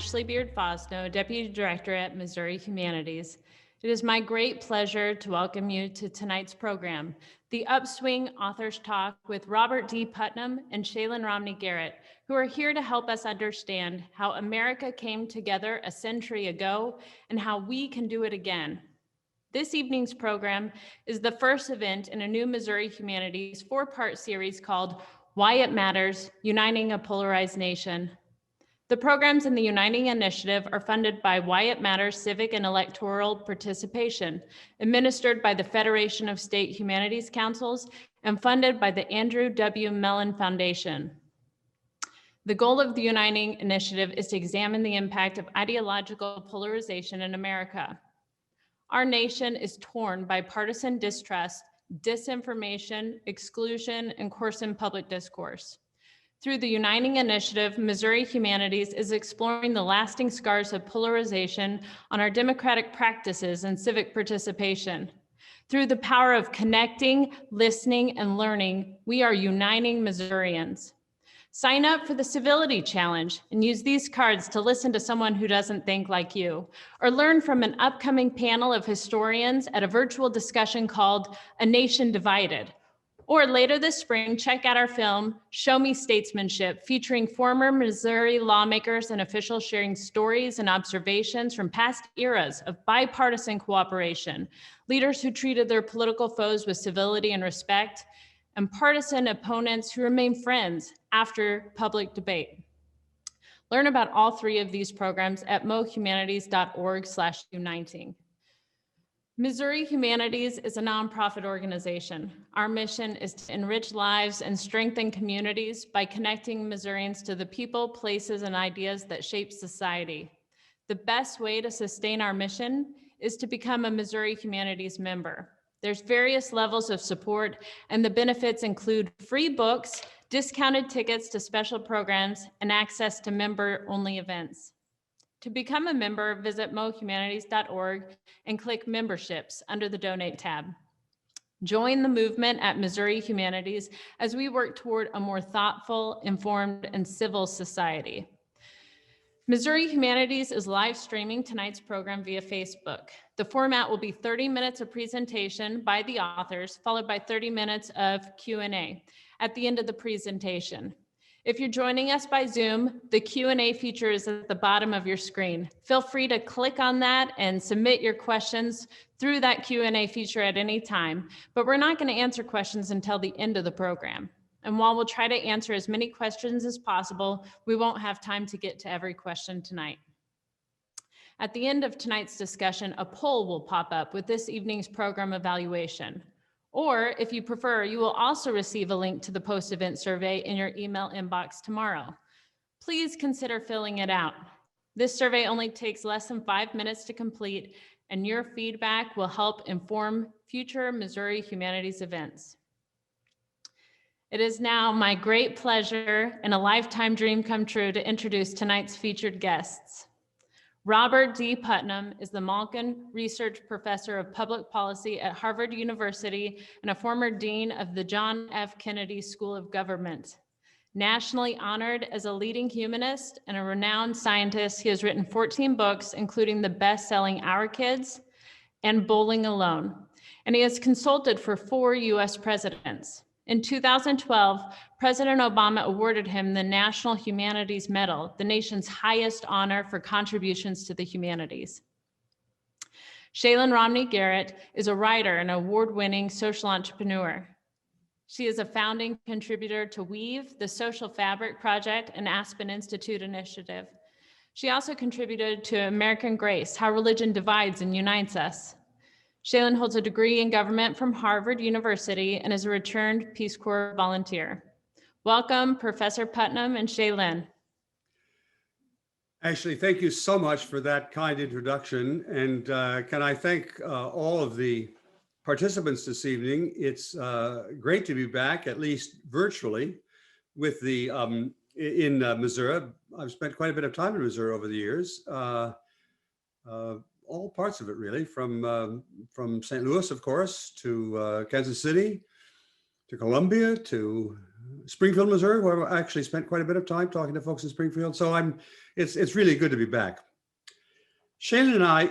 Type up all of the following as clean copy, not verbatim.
Ashley Beard-Fosno, Deputy Director at Missouri Humanities. It is my great pleasure to welcome you to tonight's program, the Upswing Authors Talk with Robert D. Putnam and Shaylyn Romney Garrett, who are here to help us understand how America came together a century ago and how we can do it again. This evening's program is the first event in a new Missouri Humanities four-part series called Why It Matters, Uniting a Polarized Nation. The programs in the Uniting Initiative are funded by Why It Matters Civic and Electoral Participation, administered by the Federation of State Humanities Councils, and funded by the Andrew W. Mellon Foundation. The goal of the Uniting Initiative is to examine the impact of ideological polarization in America. Our nation is torn by partisan distrust, disinformation, exclusion, and coarsened public discourse. Through the Uniting Initiative, Missouri Humanities is exploring the lasting scars of polarization on our democratic practices and civic participation. Through the power of connecting, listening, and learning, we are uniting Missourians. Sign up for the Civility Challenge and use these cards to listen to someone who doesn't think like you, or learn from an upcoming panel of historians at a virtual discussion called A Nation Divided. Or later this spring, check out our film, Show Me Statesmanship, featuring former Missouri lawmakers and officials sharing stories and observations from past eras of bipartisan cooperation, leaders who treated their political foes with civility and respect, and partisan opponents who remain friends after public debate. Learn about all three of these programs at mohumanities.org/uniting. Missouri Humanities is a nonprofit organization. Our mission is to enrich lives and strengthen communities by connecting Missourians to the people, places, and ideas that shape society. The best way to sustain our mission is to become a Missouri Humanities member. There's various levels of support, and the benefits include free books, discounted tickets to special programs, and access to member-only events. To become a member, visit mohumanities.org and click Memberships under the Donate tab. Join the movement at Missouri Humanities as we work toward a more thoughtful, informed, and civil society. Missouri Humanities is live streaming tonight's program via Facebook. The format will be 30 minutes of presentation by the authors, followed by 30 minutes of Q&A at the end of the presentation. If you're joining us by Zoom, the Q&A feature is at the bottom of your screen. Feel free to click on that and submit your questions through that Q&A feature at any time, but we're not going to answer questions until the end of the program. And while we'll try to answer as many questions as possible, we won't have time to get to every question tonight. At the end of tonight's discussion, a poll will pop up with this evening's program evaluation. Or if you prefer, you will also receive a link to the post-event survey in your email inbox tomorrow. Please consider filling it out. This survey only takes less than 5 minutes to complete, and your feedback will help inform future Missouri Humanities events. It is now my great pleasure and a lifetime dream come true to introduce tonight's featured guests. Robert D. Putnam is the Malkin Research Professor of Public Policy at Harvard University and a former dean of the John F. Kennedy School of Government. Nationally honored as a leading humanist and a renowned scientist, he has written 14 books, including the best-selling Our Kids and Bowling Alone, and he has consulted for 4 U.S. presidents. In 2012, President Obama awarded him the National Humanities Medal, the nation's highest honor for contributions to the humanities. Shaylyn Romney Garrett is a writer and award-winning social entrepreneur. She is a founding contributor to Weave, the Social Fabric Project, and Aspen Institute Initiative. She also contributed to American Grace, How Religion Divides and Unites Us. Shaylyn holds a degree in government from Harvard University and is a returned Peace Corps volunteer. Welcome, Professor Putnam and Shaylyn. Ashley, thank you so much for that kind introduction. And can I thank all of the participants this evening. It's great to be back, at least virtually, with the in Missouri. I've spent quite a bit of time in Missouri over the years. All parts of it, really, from St. Louis, of course, to Kansas City, to Columbia, to Springfield, Missouri, where I actually spent quite a bit of time talking to folks in Springfield. So it's really good to be back. Shaylyn and I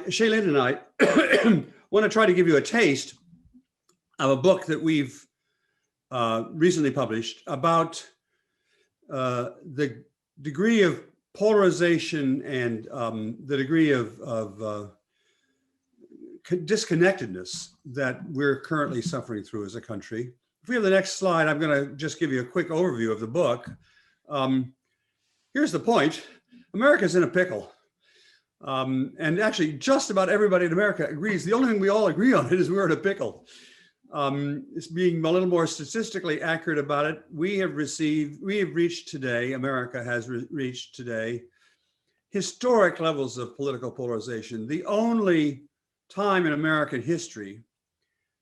want to try to give you a taste of a book that we've recently published about the degree of polarization and the degree of disconnectedness that we're currently suffering through as a country. If we have the next slide, I'm going to just give you a quick overview of the book. Here's the point. America's in a pickle. And actually, just about everybody in America agrees. The only thing we all agree on is we're in a pickle. It's being a little more statistically accurate about it. We have reached today, America has reached today, historic levels of political polarization. The only time in American history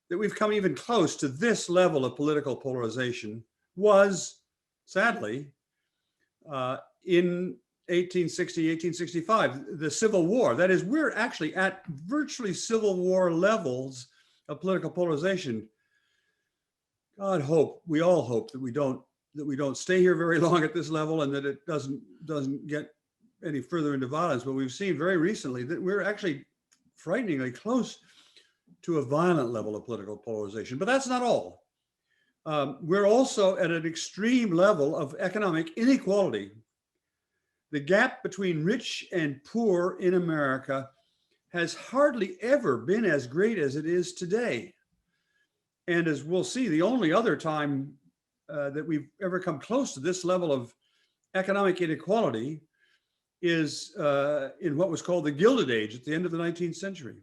that we've come even close to this level of political polarization was, sadly, in 1860, 1865, the Civil War. That is, we're actually at virtually Civil War levels of political polarization. We all hope that we don't stay here very long at this level and that it doesn't get any further into violence. But we've seen very recently that we're actually frighteningly close to a violent level of political polarization. But that's not all. We're also at an extreme level of economic inequality. The gap between rich and poor in America has hardly ever been as great as it is today. And as we'll see, the only other time that we've ever come close to this level of economic inequality is in what was called the Gilded Age at the end of the 19th century.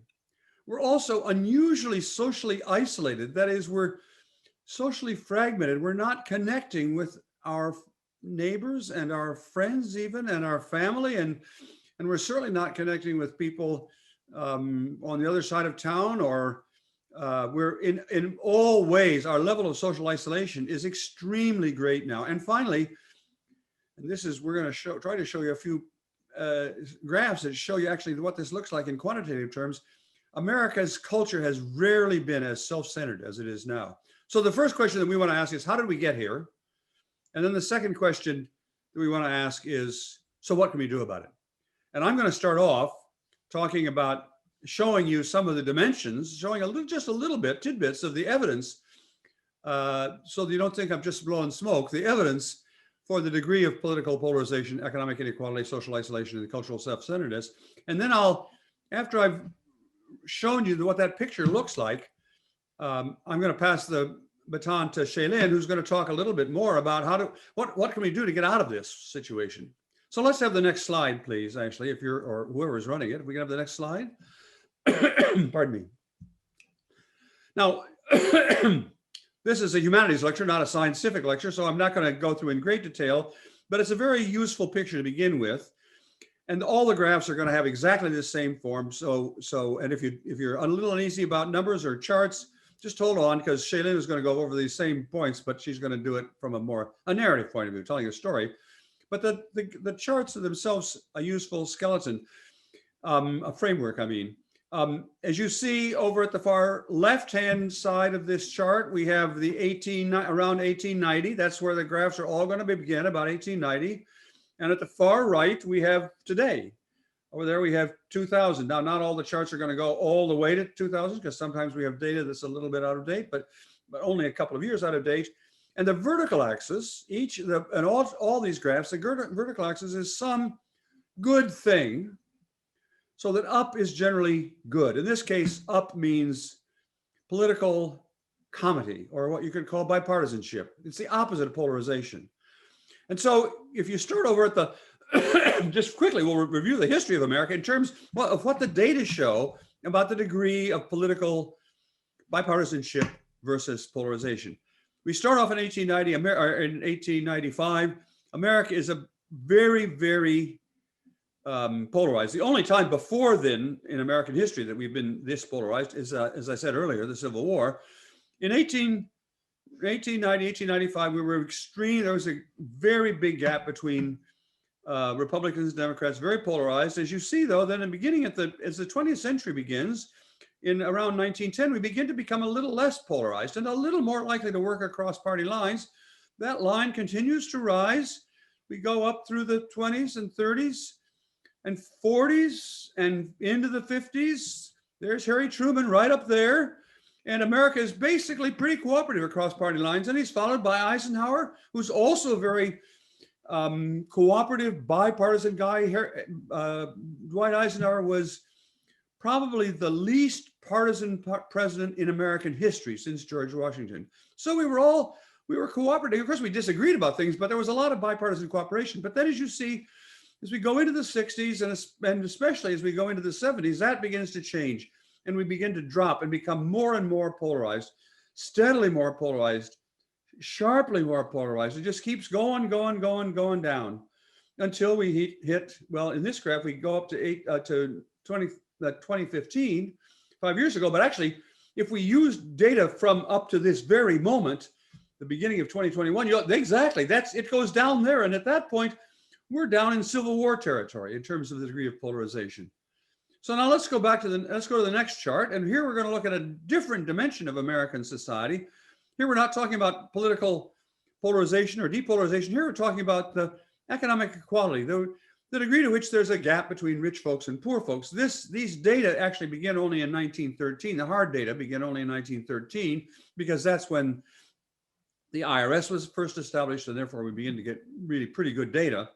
We're also unusually socially isolated. That is, we're socially fragmented. We're not connecting with our neighbors and our friends even, and our family, and we're certainly not connecting with people on the other side of town, or we're in all ways, our level of social isolation is extremely great now. And finally, and this is, we're going to try to show you a few graphs that show you actually what this looks like in quantitative terms. America's culture has rarely been as self-centered as it is now. So the first question that we want to ask is, how did we get here? And then the second question that we want to ask is, so what can we do about it? And I'm going to start off talking about showing you some of the dimensions, showing just a little bit, tidbits of the evidence, so that you don't think I'm just blowing smoke, the evidence for the degree of political polarization, economic inequality, social isolation, and cultural self-centeredness. And then after I've shown you what that picture looks like, I'm going to pass the baton to Shaylyn, who's going to talk a little bit more about what can we do to get out of this situation. So let's have the next slide, please, Ashley, if you're, or whoever's running it. If we can have the next slide. Pardon me. Now, this is a humanities lecture, not a scientific lecture, so I'm not going to go through in great detail, but it's a very useful picture to begin with. And all the graphs are going to have exactly the same form. And if you're a little uneasy about numbers or charts, just hold on, because Shaylyn is going to go over these same points, but she's going to do it from a narrative point of view, telling a story. But the charts are themselves a useful skeleton, a framework, I mean. As you see over at the far left-hand side of this chart, we have the around 1890. That's where the graphs are all going to begin, about 1890. And at the far right, we have today. Over there, we have 2000. Now, not all the charts are going to go all the way to 2000, because sometimes we have data that's a little bit out of date, but only a couple of years out of date. And the vertical axis, and all these graphs, the vertical axis is some good thing, so that up is generally good. In this case, up means political comity, or what you could call bipartisanship. It's the opposite of polarization. And so if you start over at the, just quickly, we'll review the history of America in terms of what the data show about the degree of political bipartisanship versus polarization. We start off in 1890, or in 1895. America is a very, very polarized. The only time before then in American history that we've been this polarized is, as I said earlier, the Civil War. In 1890, 1895, we were extreme. There was a very big gap between Republicans and Democrats, very polarized. As you see, though, then in the beginning, as the 20th century begins, in around 1910, we begin to become a little less polarized and a little more likely to work across party lines. that line continues to rise. We go up through the 20s and 30s and 40s and into the 50s. There's Harry Truman right up there. And America is basically pretty cooperative across party lines. And he's followed by Eisenhower, who's also a very cooperative, bipartisan guy. Dwight Eisenhower was probably the least partisan president in American history since George Washington. So we were cooperating. Of course, we disagreed about things, but there was a lot of bipartisan cooperation. But then as you see, as we go into the 60s and especially as we go into the 70s, that begins to change. And we begin to drop and become more and more polarized, steadily more polarized, sharply more polarized. It just keeps going down until we hit, well, in this graph, we go up to 2015, 5 years ago. But actually, if we use data from up to this very moment, the beginning of 2021, exactly, it goes down there. And at that point, we're down in Civil War territory in terms of the degree of polarization. So now let's go to the next chart. And here we're going to look at a different dimension of American society. Here we're not talking about political polarization or depolarization. Here we're talking about the economic equality, the degree to which there's a gap between rich folks and poor folks. These data actually begin only in 1913. The hard data begin only in 1913, because that's when the IRS was first established, and therefore we begin to get really pretty good data,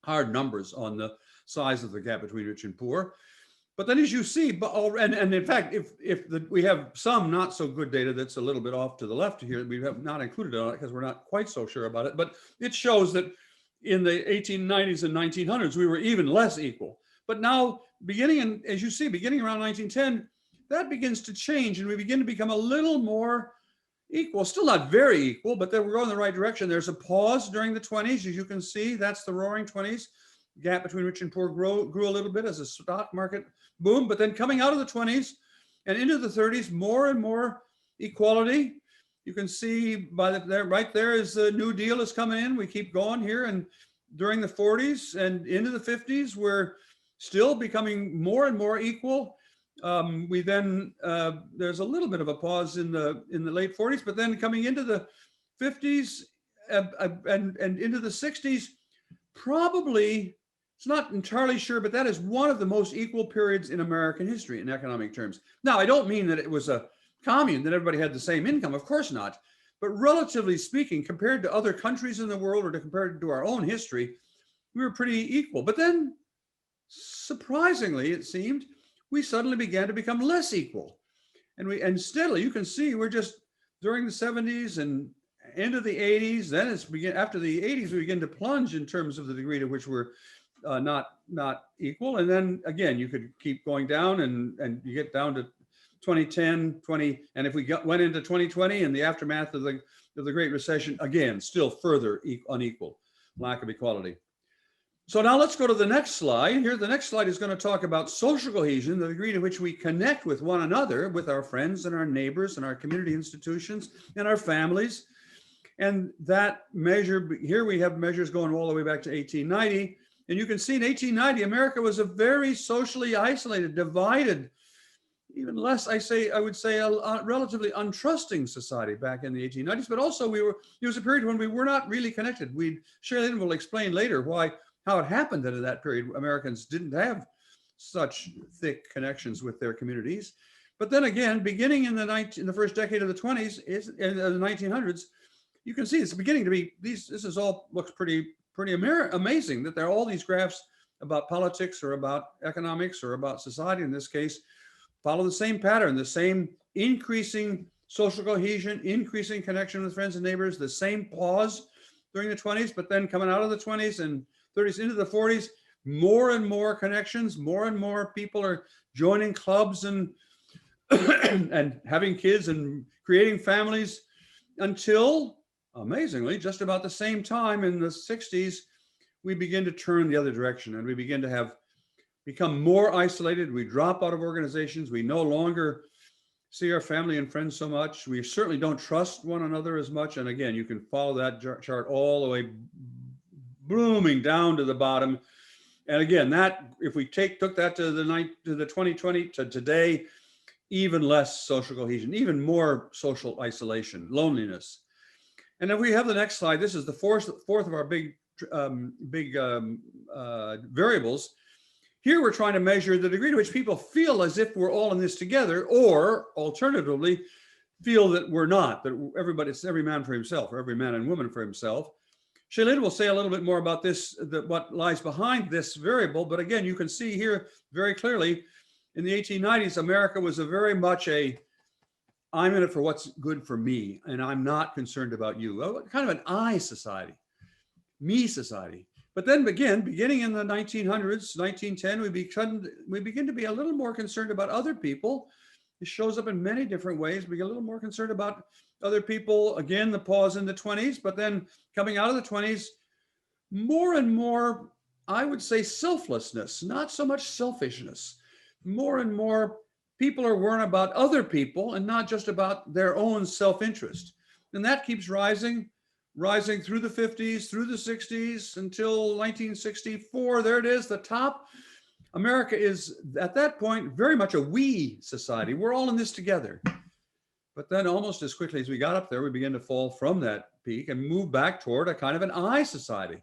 hard numbers on the size of the gap between rich and poor. But then as you see, and in fact, we have some not so good data that's a little bit off to the left here, we have not included on it because we're not quite so sure about it, but it shows that in the 1890s and 1900s, we were even less equal. But now, as you see, beginning around 1910, that begins to change and we begin to become a little more equal. Still not very equal, but then we're going in the right direction. There's a pause during the 20s. As you can see, that's the roaring 20s. Gap between rich and poor grew a little bit as the stock market boomed, but then coming out of the 20s and into the 30s, more and more equality. You can see right there is the New Deal is coming in. We keep going here, and during the 40s and into the 50s, we're still becoming more and more equal. There's a little bit of a pause in the late 40s, but then coming into the 50s and into the 60s, probably, it's not entirely sure, but that is one of the most equal periods in American history in economic terms. Now, I don't mean that it was a commune, that everybody had the same income, of course not. But relatively speaking, compared to other countries in the world or compared to our own history, we were pretty equal. But then, surprisingly, it seemed, we suddenly began to become less equal. And steadily, you can see, we're just during the 70s and into the 80s, then after the 80s, we begin to plunge in terms of the degree to which we're not equal. And then again, you could keep going down and you get down to 2010, and if we went into 2020 and the aftermath of the Great Recession, again, still further unequal, lack of equality. So now let's go to the next slide. Here, the next slide is going to talk about social cohesion, the degree to which we connect with one another, with our friends and our neighbors and our community institutions and our families. And that measure, here we have measures going all the way back to 1890. And you can see in 1890, America was a very socially isolated, divided, even less, I would say, a relatively untrusting society back in the 1890s. But also it was a period when we were not really connected. Shaylyn will explain later how it happened that in that period, Americans didn't have such thick connections with their communities. But then again, beginning in the first decade of the 20s, in the 1900s, you can see it's beginning to be, this is all looks pretty amazing that there are all these graphs about politics or about economics or about society, in this case, follow the same pattern, the same increasing social cohesion, increasing connection with friends and neighbors, the same pause during the 20s, but then coming out of the 20s and 30s into the 40s, more and more connections, more and more people are joining clubs and and having kids and creating families, until, amazingly, just about the same time in the 60s, we begin to turn the other direction and we begin to become more isolated. We drop out of organizations. We no longer see our family and friends so much. We certainly don't trust one another as much. And again, you can follow that chart all the way blooming down to the bottom. And again, that if we took that to the 2020 to today, even less social cohesion, even more social isolation, loneliness. And if we have the next slide, this is the fourth of our big variables. Here we're trying to measure the degree to which people feel as if we're all in this together, or alternatively, feel that we're not, that it's every man for himself, or every man and woman for himself. Shaylyn will say a little bit more about this, what lies behind this variable. But again, you can see here very clearly in the 1890s, America was very much I'm in it for what's good for me, and I'm not concerned about you. Kind of an I society, me society. But then beginning in the 1900s, 1910, we begin to be a little more concerned about other people. It shows up in many different ways. We get a little more concerned about other people. Again, the pause in the 20s, but then coming out of the 20s, more and more, I would say, selflessness, not so much selfishness. More and more people are worrying about other people and not just about their own self-interest. And that keeps rising through the 50s, through the 60s, until 1964. There it is, the top. America is, at that point, very much a we society. We're all in this together. But then almost as quickly as we got up there, we began to fall from that peak and move back toward a kind of an I society.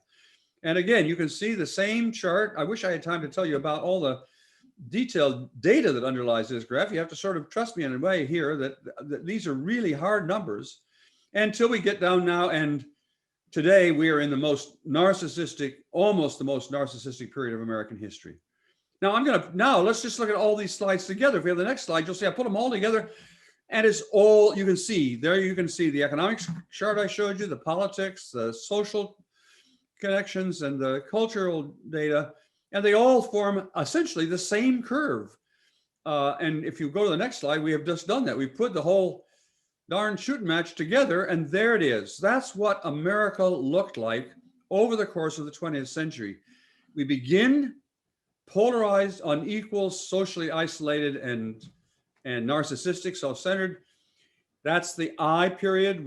And again, you can see the same chart. I wish I had time to tell you about all the detailed data that underlies this graph. You have to sort of trust me in a way here that these are really hard numbers until we get down now. And today we are in the most narcissistic, almost the most narcissistic period of American history. Now let's just look at all these slides together. If we have the next slide, you'll see I put them all together, and it's all, you can see the economics chart I showed you, the politics, the social connections, and the cultural data. And they all form essentially the same curve. And if you go to the next slide, we have just done that. We put the whole darn shooting match together, and there it is. That's what America looked like over the course of the 20th century. We begin polarized, unequal, socially isolated, and narcissistic, self-centered. That's the I period.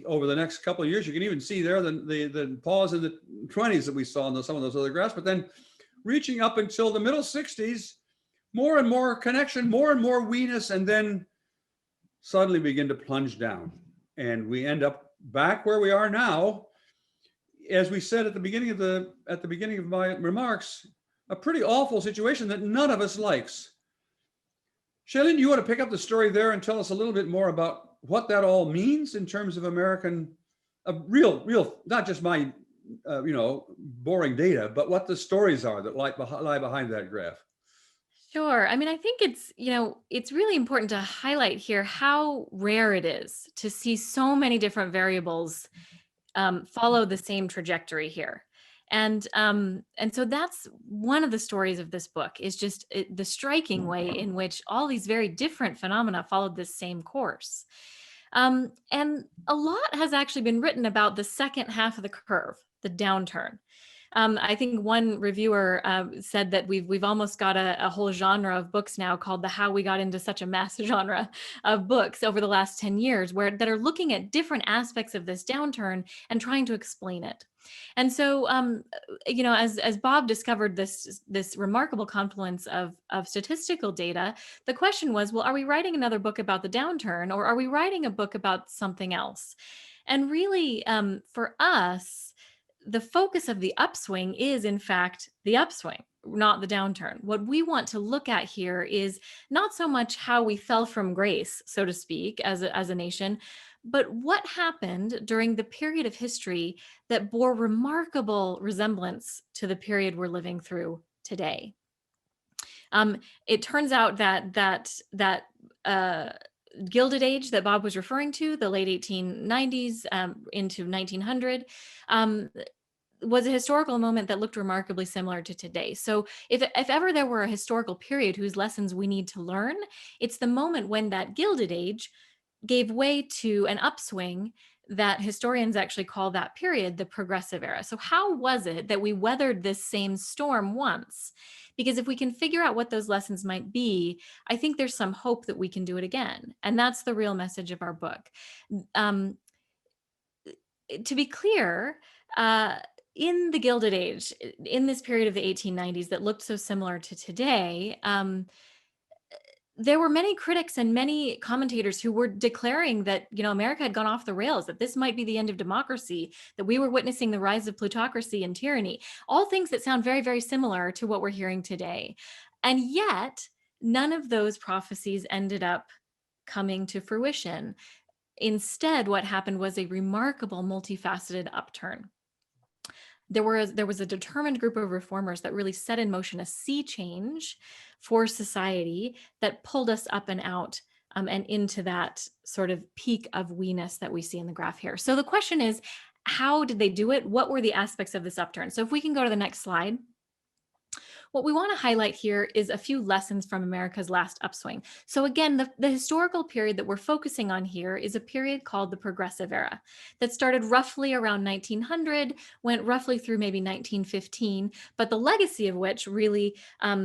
Over the next couple of years, you can even see there the pause in the 20s that we saw in some of those other graphs, but then reaching up until the middle 60s, more and more connection, more and more we-ness, and then suddenly begin to plunge down. And we end up back where we are now. As we said at the beginning of my remarks, a pretty awful situation that none of us likes. Shaylyn, you want to pick up the story there and tell us a little bit more about what that all means in terms of American, real, not just my boring data, but what the stories are that lie behind that graph. Sure. I mean, I think it's really important to highlight here how rare it is to see so many different variables follow the same trajectory here. And so that's one of the stories of this book, is just the striking way in which all these very different phenomena followed this same course. And a lot has actually been written about the second half of the curve, the downturn. I think one reviewer said that we've almost got a whole genre of books now called the How We Got Into Such a Mess genre of books over the last 10 years that are looking at different aspects of this downturn and trying to explain it. And so, as Bob discovered this remarkable confluence of statistical data, the question was, well, are we writing another book about the downturn, or are we writing a book about something else? And really, for us, the focus of the upswing is, in fact, the upswing, not the downturn. What we want to look at here is not so much how we fell from grace, so to speak, as a nation, but what happened during the period of history that bore remarkable resemblance to the period we're living through today. It turns out that Gilded Age that Bob was referring to, the late 1890s into 1900, was a historical moment that looked remarkably similar to today. So if ever there were a historical period whose lessons we need to learn, it's the moment when that Gilded Age gave way to an upswing that historians actually call that period the Progressive Era. So how was it that we weathered this same storm once? Because if we can figure out what those lessons might be, I think there's some hope that we can do it again. And that's the real message of our book. To be clear, in the Gilded Age, in this period of the 1890s that looked so similar to today, there were many critics and many commentators who were declaring that, America had gone off the rails, that this might be the end of democracy, that we were witnessing the rise of plutocracy and tyranny, all things that sound very, very similar to what we're hearing today. And yet, none of those prophecies ended up coming to fruition. Instead, what happened was a remarkable multifaceted upturn. There was a determined group of reformers that really set in motion a sea change for society that pulled us up and out, and into that sort of peak of we-ness that we see in the graph here. So the question is, how did they do it? What were the aspects of this upturn? So if we can go to the next slide. What we want to highlight here is a few lessons from America's last upswing. So again, the historical period that we're focusing on here is a period called the Progressive Era that started roughly around 1900, went roughly through maybe 1915, but the legacy of which really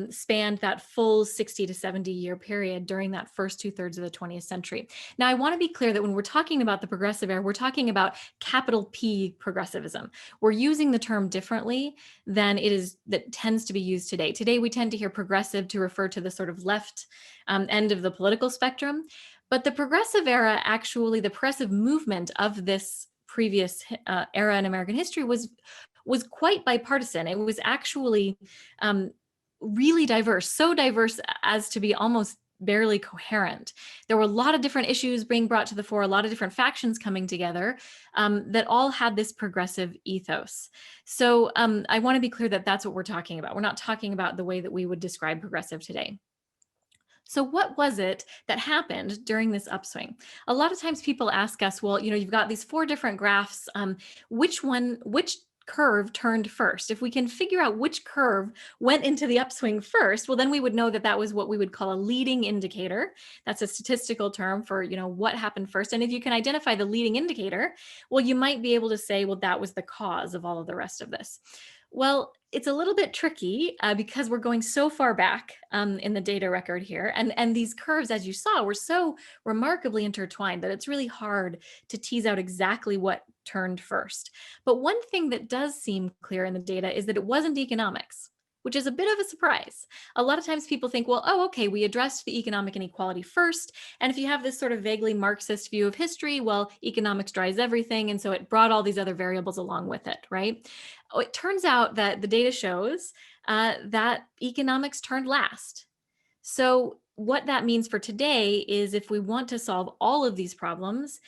spanned that full 60 to 70 year period during that first 2/3 of the 20th century. Now, I want to be clear that when we're talking about the Progressive Era, we're talking about capital P progressivism. We're using the term differently than it is that tends to be used today. Today, we tend to hear progressive to refer to the sort of left end of the political spectrum. But the progressive era, actually, the progressive movement of this previous era in American history was quite bipartisan. It was actually really diverse, so diverse as to be almost barely coherent. There were a lot of different issues being brought to the fore, a lot of different factions coming together that all had this progressive ethos. So I want to be clear that that's what we're talking about. We're not talking about the way that we would describe progressive today. So what was it that happened during this upswing? A lot of times people ask us, well, you've got these 4 different graphs. Which curve turned first? If we can figure out which curve went into the upswing first, well, then we would know that that was what we would call a leading indicator. That's a statistical term for, what happened first. And if you can identify the leading indicator, well, you might be able to say, well, that was the cause of all of the rest of this. Well, it's a little bit tricky because we're going so far back in the data record here. And these curves, as you saw, were so remarkably intertwined that it's really hard to tease out exactly what turned first. But one thing that does seem clear in the data is that it wasn't economics, which is a bit of a surprise. A lot of times people think, well, oh, okay, we addressed the economic inequality first. And if you have this sort of vaguely Marxist view of history, well, economics drives everything. And so it brought all these other variables along with it, right? Oh, it turns out that the data shows that economics turned last. So what that means for today is if we want to solve all of these problems,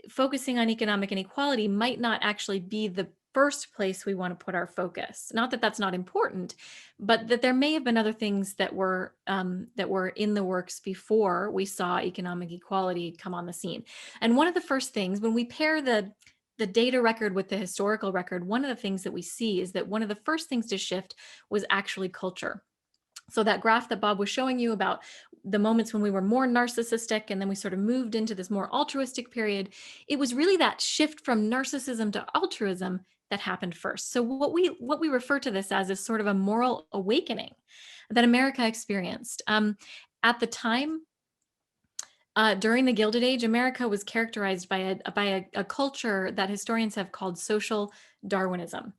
focusing on economic inequality might not actually be the first place we want to put our focus. Not that that's not important, but that there may have been other things that were in the works before we saw economic equality come on the scene. And one of the first things, when we pair the data record with the historical record, one of the things that we see is that one of the first things to shift was actually culture. So that graph that Bob was showing you about the moments when we were more narcissistic and then we sort of moved into this more altruistic period, it was really that shift from narcissism to altruism that happened first. So what we refer to this as is sort of a moral awakening that America experienced. At the time, during the Gilded Age, America was characterized by a culture that historians have called social Darwinism.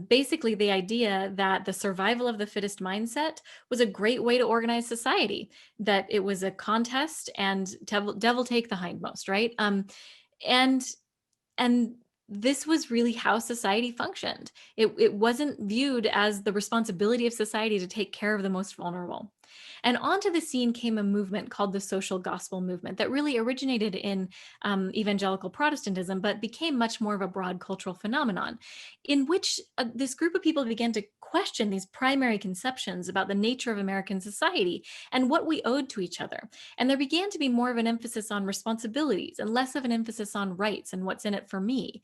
Basically, the idea that the survival of the fittest mindset was a great way to organize society, that it was a contest and devil take the hindmost, right? And this was really how society functioned. It wasn't viewed as the responsibility of society to take care of the most vulnerable. And onto the scene came a movement called the social gospel movement that really originated in evangelical Protestantism, but became much more of a broad cultural phenomenon in which this group of people began to question these primary conceptions about the nature of American society and what we owed to each other. And there began to be more of an emphasis on responsibilities and less of an emphasis on rights and what's in it for me.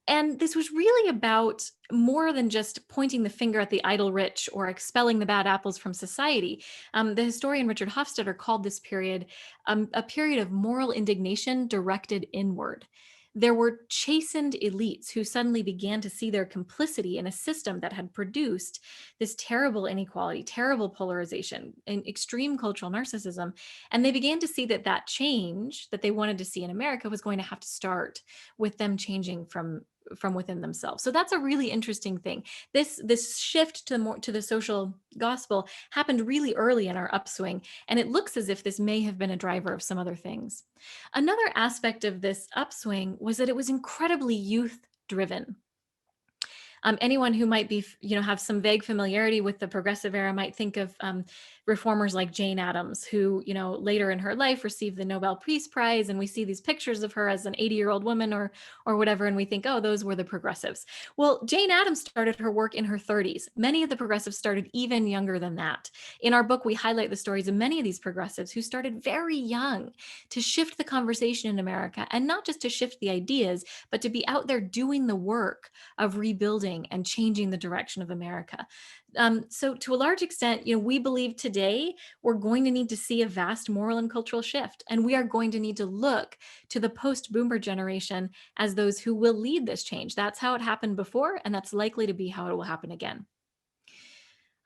And this was really about more than just pointing the finger at the idle rich or expelling the bad apples from society. The historian Richard Hofstadter called this period a period of moral indignation directed inward. There were chastened elites who suddenly began to see their complicity in a system that had produced this terrible inequality, terrible polarization, and extreme cultural narcissism. And they began to see that change that they wanted to see in America was going to have to start with them changing from from within themselves. So that's a really interesting thing. This shift to the social gospel happened really early in our upswing, and it looks as if this may have been a driver of some other things. Another aspect of this upswing was that it was incredibly youth driven. Anyone who might be, have some vague familiarity with the progressive era might think of reformers like Jane Addams, who, later in her life received the Nobel Peace Prize. And we see these pictures of her as an 80-year-old woman or whatever. And we think, oh, those were the progressives. Well, Jane Addams started her work in her 30s. Many of the progressives started even younger than that. In our book, we highlight the stories of many of these progressives who started very young to shift the conversation in America, and not just to shift the ideas, but to be out there doing the work of rebuilding and changing the direction of America. So to a large extent, we believe today we're going to need to see a vast moral and cultural shift, and we are going to need to look to the post-boomer generation as those who will lead this change. That's how it happened before, and that's likely to be how it will happen again.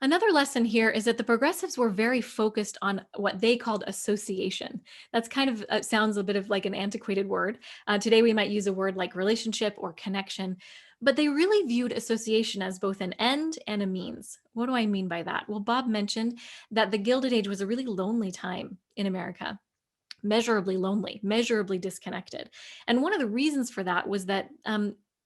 Another lesson here is that the progressives were very focused on what they called association. That's kind of sounds a bit of like an antiquated word. Today we might use a word like relationship or connection, but they really viewed association as both an end and a means. What do I mean by that? Well, Bob mentioned that the Gilded Age was a really lonely time in America. Measurably lonely, measurably disconnected. And one of the reasons for that was that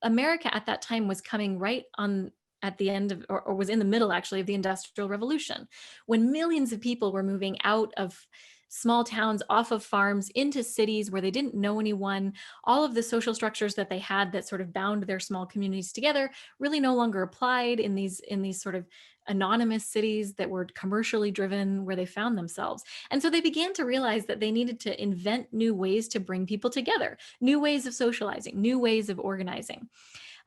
America at that time was coming right on at the end of, or was in the middle actually of the Industrial Revolution, when millions of people were moving out of small towns, off of farms, into cities where they didn't know anyone. All of the social structures that they had that sort of bound their small communities together really no longer applied in these sort of anonymous cities that were commercially driven where they found themselves. And so they began to realize that they needed to invent new ways to bring people together, new ways of socializing, new ways of organizing.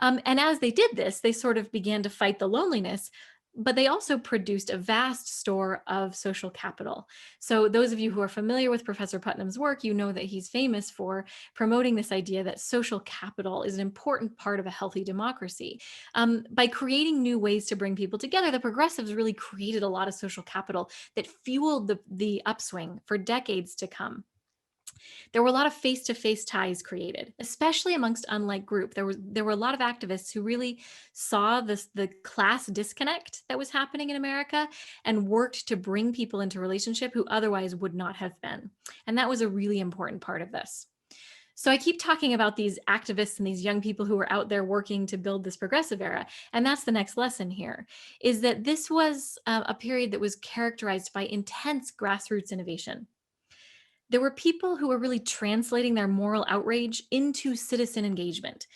And as they did this, they sort of began to fight the loneliness, but they also produced a vast store of social capital. So those of you who are familiar with Professor Putnam's work, you know that he's famous for promoting this idea that social capital is an important part of a healthy democracy. By creating new ways to bring people together, the progressives really created a lot of social capital that fueled the upswing for decades to come. There were a lot of face-to-face ties created, especially amongst unlike group. There were a lot of activists who really saw the class disconnect that was happening in America and worked to bring people into relationship who otherwise would not have been. And that was a really important part of this. So I keep talking about these activists and these young people who were out there working to build this progressive era. And that's the next lesson here, is that this was a period that was characterized by intense grassroots innovation. There were people who were really translating their moral outrage into citizen engagement.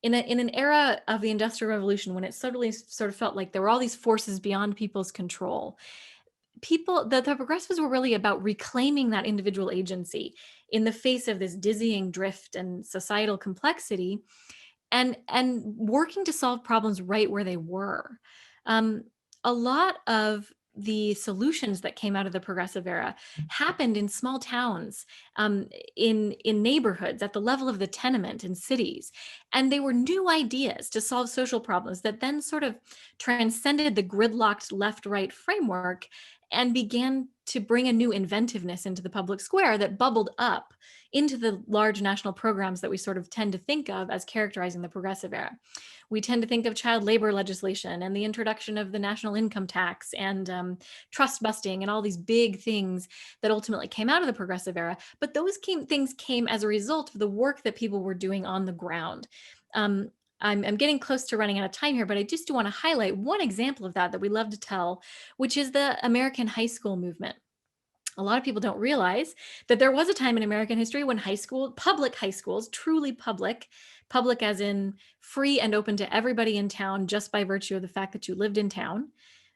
In an era of the Industrial Revolution, when it suddenly sort of felt like there were all these forces beyond people's control, the progressives were really about reclaiming that individual agency in the face of this dizzying drift and societal complexity, and working to solve problems right where they were. A lot of the solutions that came out of the progressive era happened in small towns, in neighborhoods, at the level of the tenement in cities. And they were new ideas to solve social problems that then sort of transcended the gridlocked left-right framework and began to bring a new inventiveness into the public square that bubbled up into the large national programs that we sort of tend to think of as characterizing the progressive era. We tend to think of child labor legislation and the introduction of the national income tax and trust busting and all these big things that ultimately came out of the progressive era. But those things came as a result of the work that people were doing on the ground. I'm getting close to running out of time here, but I just do want to highlight one example of that we love to tell, which is the American high school movement. A lot of people don't realize that there was a time in American history when public high schools, truly public as in free and open to everybody in town just by virtue of the fact that you lived in town,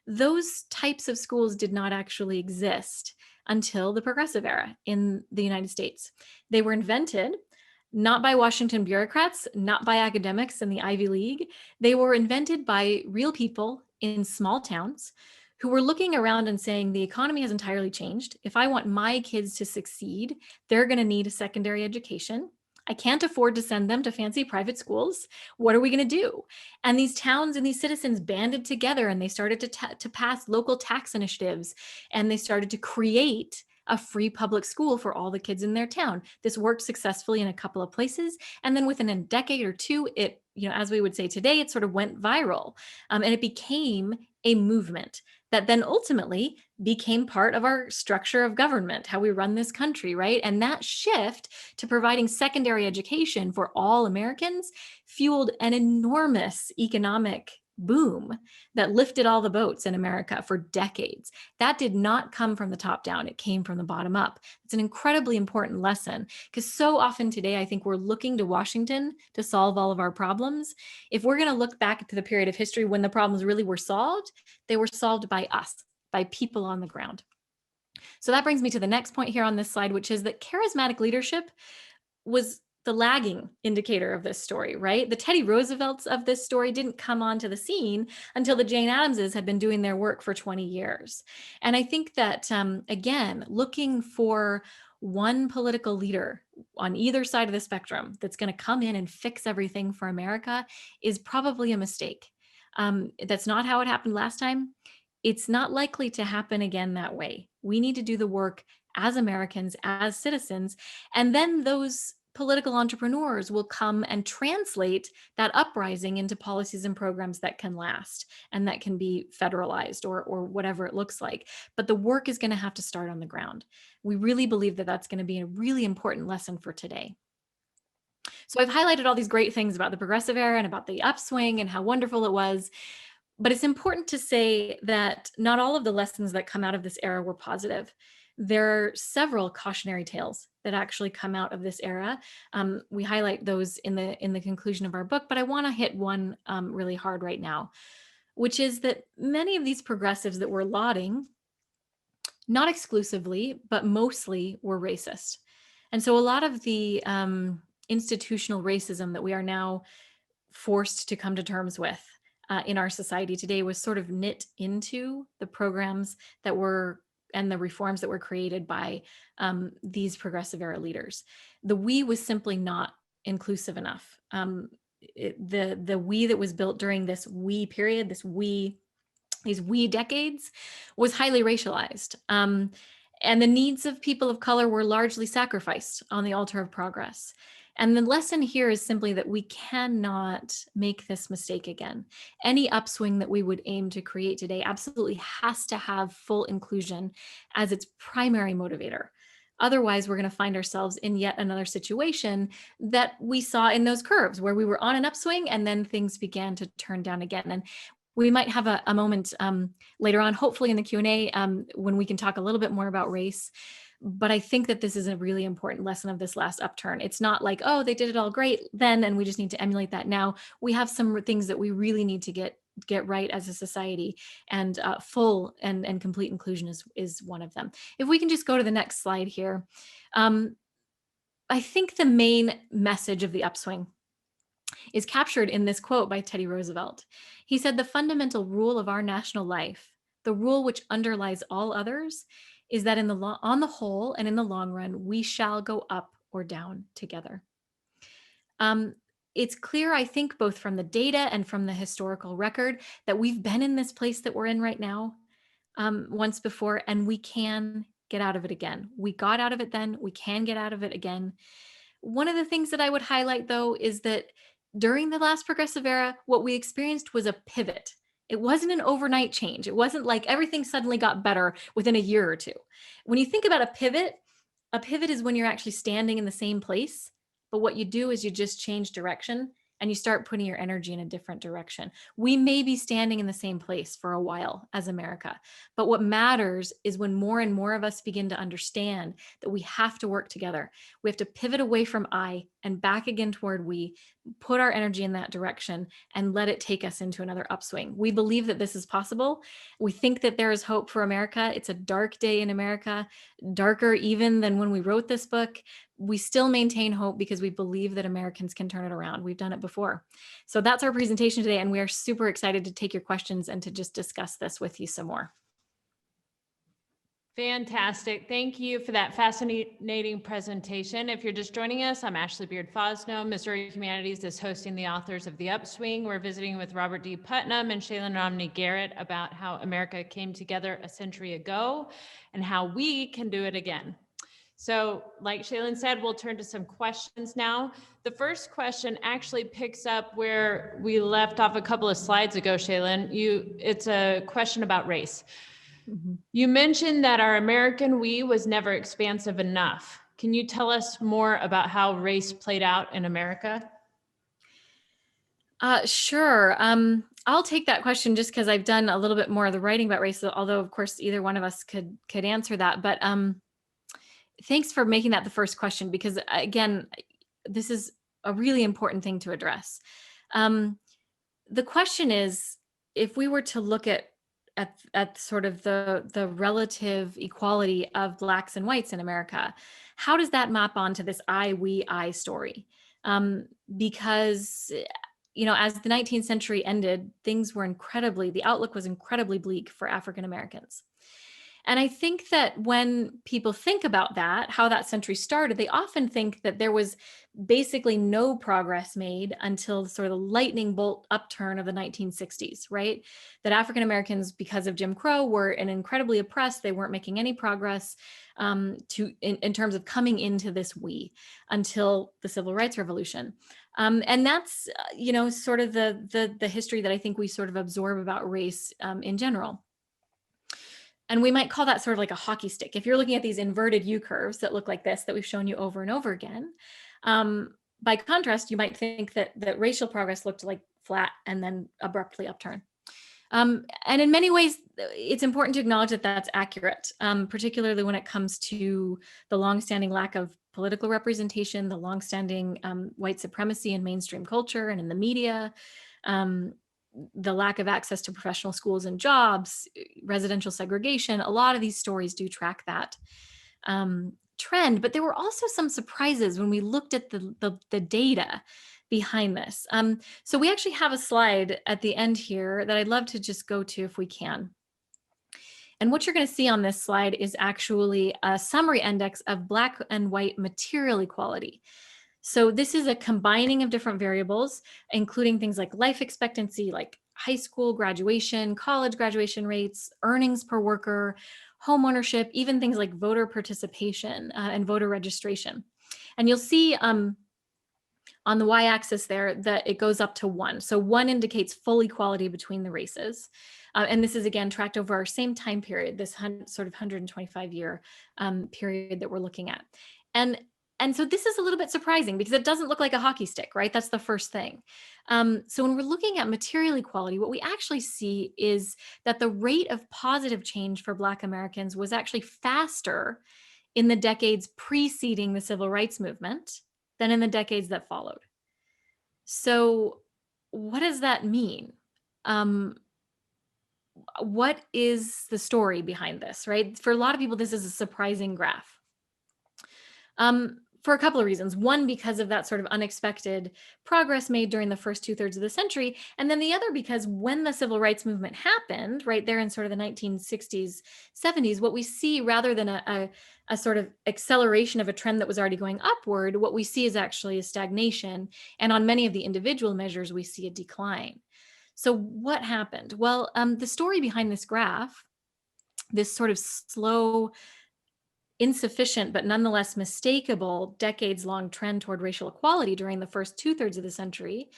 those types of schools did not actually exist until the progressive era in the United States. They were invented not by Washington bureaucrats, not by academics in the Ivy League. They were invented by real people in small towns who were looking around and saying, the economy has entirely changed. If I want my kids to succeed, they're going to need a secondary education. I can't afford to send them to fancy private schools. What are we going to do? And these towns and these citizens banded together, and they started to pass local tax initiatives, and they started to create a free public school for all the kids in their town. This worked successfully in a couple of places. And then within a decade or two, it, as we would say today, it sort of went viral. And it became a movement that then ultimately became part of our structure of government, how we run this country, right? And that shift to providing secondary education for all Americans fueled an enormous economic boom that lifted all the boats in America for decades. That did not come from the top down. It came from the bottom up. It's an incredibly important lesson because so often today, I think we're looking to Washington to solve all of our problems. If we're going to look back to the period of history when the problems really were solved, they were solved by us, by people on the ground. So that brings me to the next point here on this slide, which is that charismatic leadership was the lagging indicator of this story, right? The Teddy Roosevelts of this story didn't come onto the scene until the Jane Addamses had been doing their work for 20 years. And I think that, again, looking for one political leader on either side of the spectrum that's going to come in and fix everything for America is probably a mistake. That's not how it happened last time. It's not likely to happen again that way. We need to do the work as Americans, as citizens, and then those political entrepreneurs will come and translate that uprising into policies and programs that can last and that can be federalized or whatever it looks like. But the work is going to have to start on the ground. We really believe that that's going to be a really important lesson for today. So I've highlighted all these great things about the progressive era and about the upswing and how wonderful it was. But it's important to say that not all of the lessons that come out of this era were positive. There are several cautionary tales that actually come out of this era. We highlight those in the conclusion of our book, but I want to hit one really hard right now, which is that many of these progressives that we're lauding, not exclusively, but mostly were racist. And so a lot of the institutional racism that we are now forced to come to terms with in our society today was sort of knit into the programs that were and the reforms that were created by these progressive era leaders. The we was simply not inclusive enough. The we that was built during this we period, these we decades, was highly racialized. And the needs of people of color were largely sacrificed on the altar of progress. And the lesson here is simply that we cannot make this mistake again. Any upswing that we would aim to create today absolutely has to have full inclusion as its primary motivator. Otherwise, we're going to find ourselves in yet another situation that we saw in those curves where we were on an upswing and then things began to turn down again. And we might have a moment later on, hopefully in the Q&A, when we can talk a little bit more about race. But I think that this is a really important lesson of this last upturn. It's not like, oh, they did it all great then, and we just need to emulate that now. We have some things that we really need to get right as a society, and full and complete inclusion is one of them. If we can just go to the next slide here. I think the main message of the upswing is captured in this quote by Teddy Roosevelt. He said, "The fundamental rule of our national life, the rule which underlies all others, is that on the whole and in the long run, we shall go up or down together." It's clear, I think, both from the data and from the historical record that we've been in this place that we're in right now once before, and we can get out of it again. We got out of it then, we can get out of it again. One of the things that I would highlight, though, is that during the last progressive era, what we experienced was a pivot. It wasn't an overnight change. It wasn't like everything suddenly got better within a year or two. When you think about a pivot is when you're actually standing in the same place, but what you do is you just change direction and you start putting your energy in a different direction. We may be standing in the same place for a while as America, but what matters is when more and more of us begin to understand that we have to work together. We have to pivot away from I and back again toward we, put our energy in that direction and let it take us into another upswing. We believe that this is possible. We think that there is hope for America. It's a dark day in America, darker even than when we wrote this book. We still maintain hope because we believe that Americans can turn it around. We've done it before. So that's our presentation today, and we are super excited to take your questions and to just discuss this with you some more. Fantastic. Thank you for that fascinating presentation. If you're just joining us, I'm Ashley Beard-Fosno. Missouri Humanities is hosting the authors of The Upswing. We're visiting with Robert D. Putnam and Shaylyn Romney Garrett about how America came together a century ago and how we can do it again. So like Shaylyn said, we'll turn to some questions now. The first question actually picks up where we left off a couple of slides ago, Shaylyn. It's a question about race. Mhm. You mentioned that our American we was never expansive enough. Can you tell us more about how race played out in America? Sure. I'll take that question just because I've done a little bit more of the writing about race, although of course either one of us could answer that. But thanks for making that the first question, because again, this is a really important thing to address. The question is, if we were to look at sort of the relative equality of Blacks and whites in America, how does that map onto this I story? Because as the 19th century ended, the outlook was incredibly bleak for African Americans. And I think that when people think about that, how that century started, they often think that there was basically no progress made until sort of the lightning bolt upturn of the 1960s, right? That African Americans, because of Jim Crow, were incredibly oppressed. They weren't making any progress in terms of coming into this we until the Civil Rights Revolution. And that's, sort of the history that I think we sort of absorb about race in general. And we might call that sort of like a hockey stick. If you're looking at these inverted U curves that look like this, that we've shown you over and over again, by contrast, you might think that racial progress looked like flat and then abruptly upturn. And in many ways, it's important to acknowledge that that's accurate, particularly when it comes to the longstanding lack of political representation, the longstanding white supremacy in mainstream culture and in the media, the lack of access to professional schools and jobs, residential segregation. A lot of these stories do track that trend, but there were also some surprises when we looked at the data behind this. So we actually have a slide at the end here that I'd love to just go to if we can. And what you're going to see on this slide is actually a summary index of Black and white material equality. So this is a combining of different variables, including things like life expectancy, like high school graduation, college graduation rates, earnings per worker, home ownership, even things like voter participation and voter registration. And you'll see on the y-axis there that it goes up to 1. So 1 indicates full equality between the races. And this is again tracked over our same time period, this sort of 125-year period that we're looking at. And so this is a little bit surprising because it doesn't look like a hockey stick, right? That's the first thing. So when we're looking at material equality, what we actually see is that the rate of positive change for Black Americans was actually faster in the decades preceding the Civil Rights Movement than in the decades that followed. So what does that mean? What is the story behind this, right? For a lot of people, this is a surprising graph. For a couple of reasons. One, because of that sort of unexpected progress made during the first 2/3 of the century. And then the other, because when the Civil Rights Movement happened, right there in sort of the 1960s, 70s, what we see rather than a sort of acceleration of a trend that was already going upward, what we see is actually a stagnation. And on many of the individual measures, we see a decline. So what happened? Well, the story behind this graph, this sort of slow, insufficient, but nonetheless mistakable decades-long trend toward racial equality during the first 2/3 of the century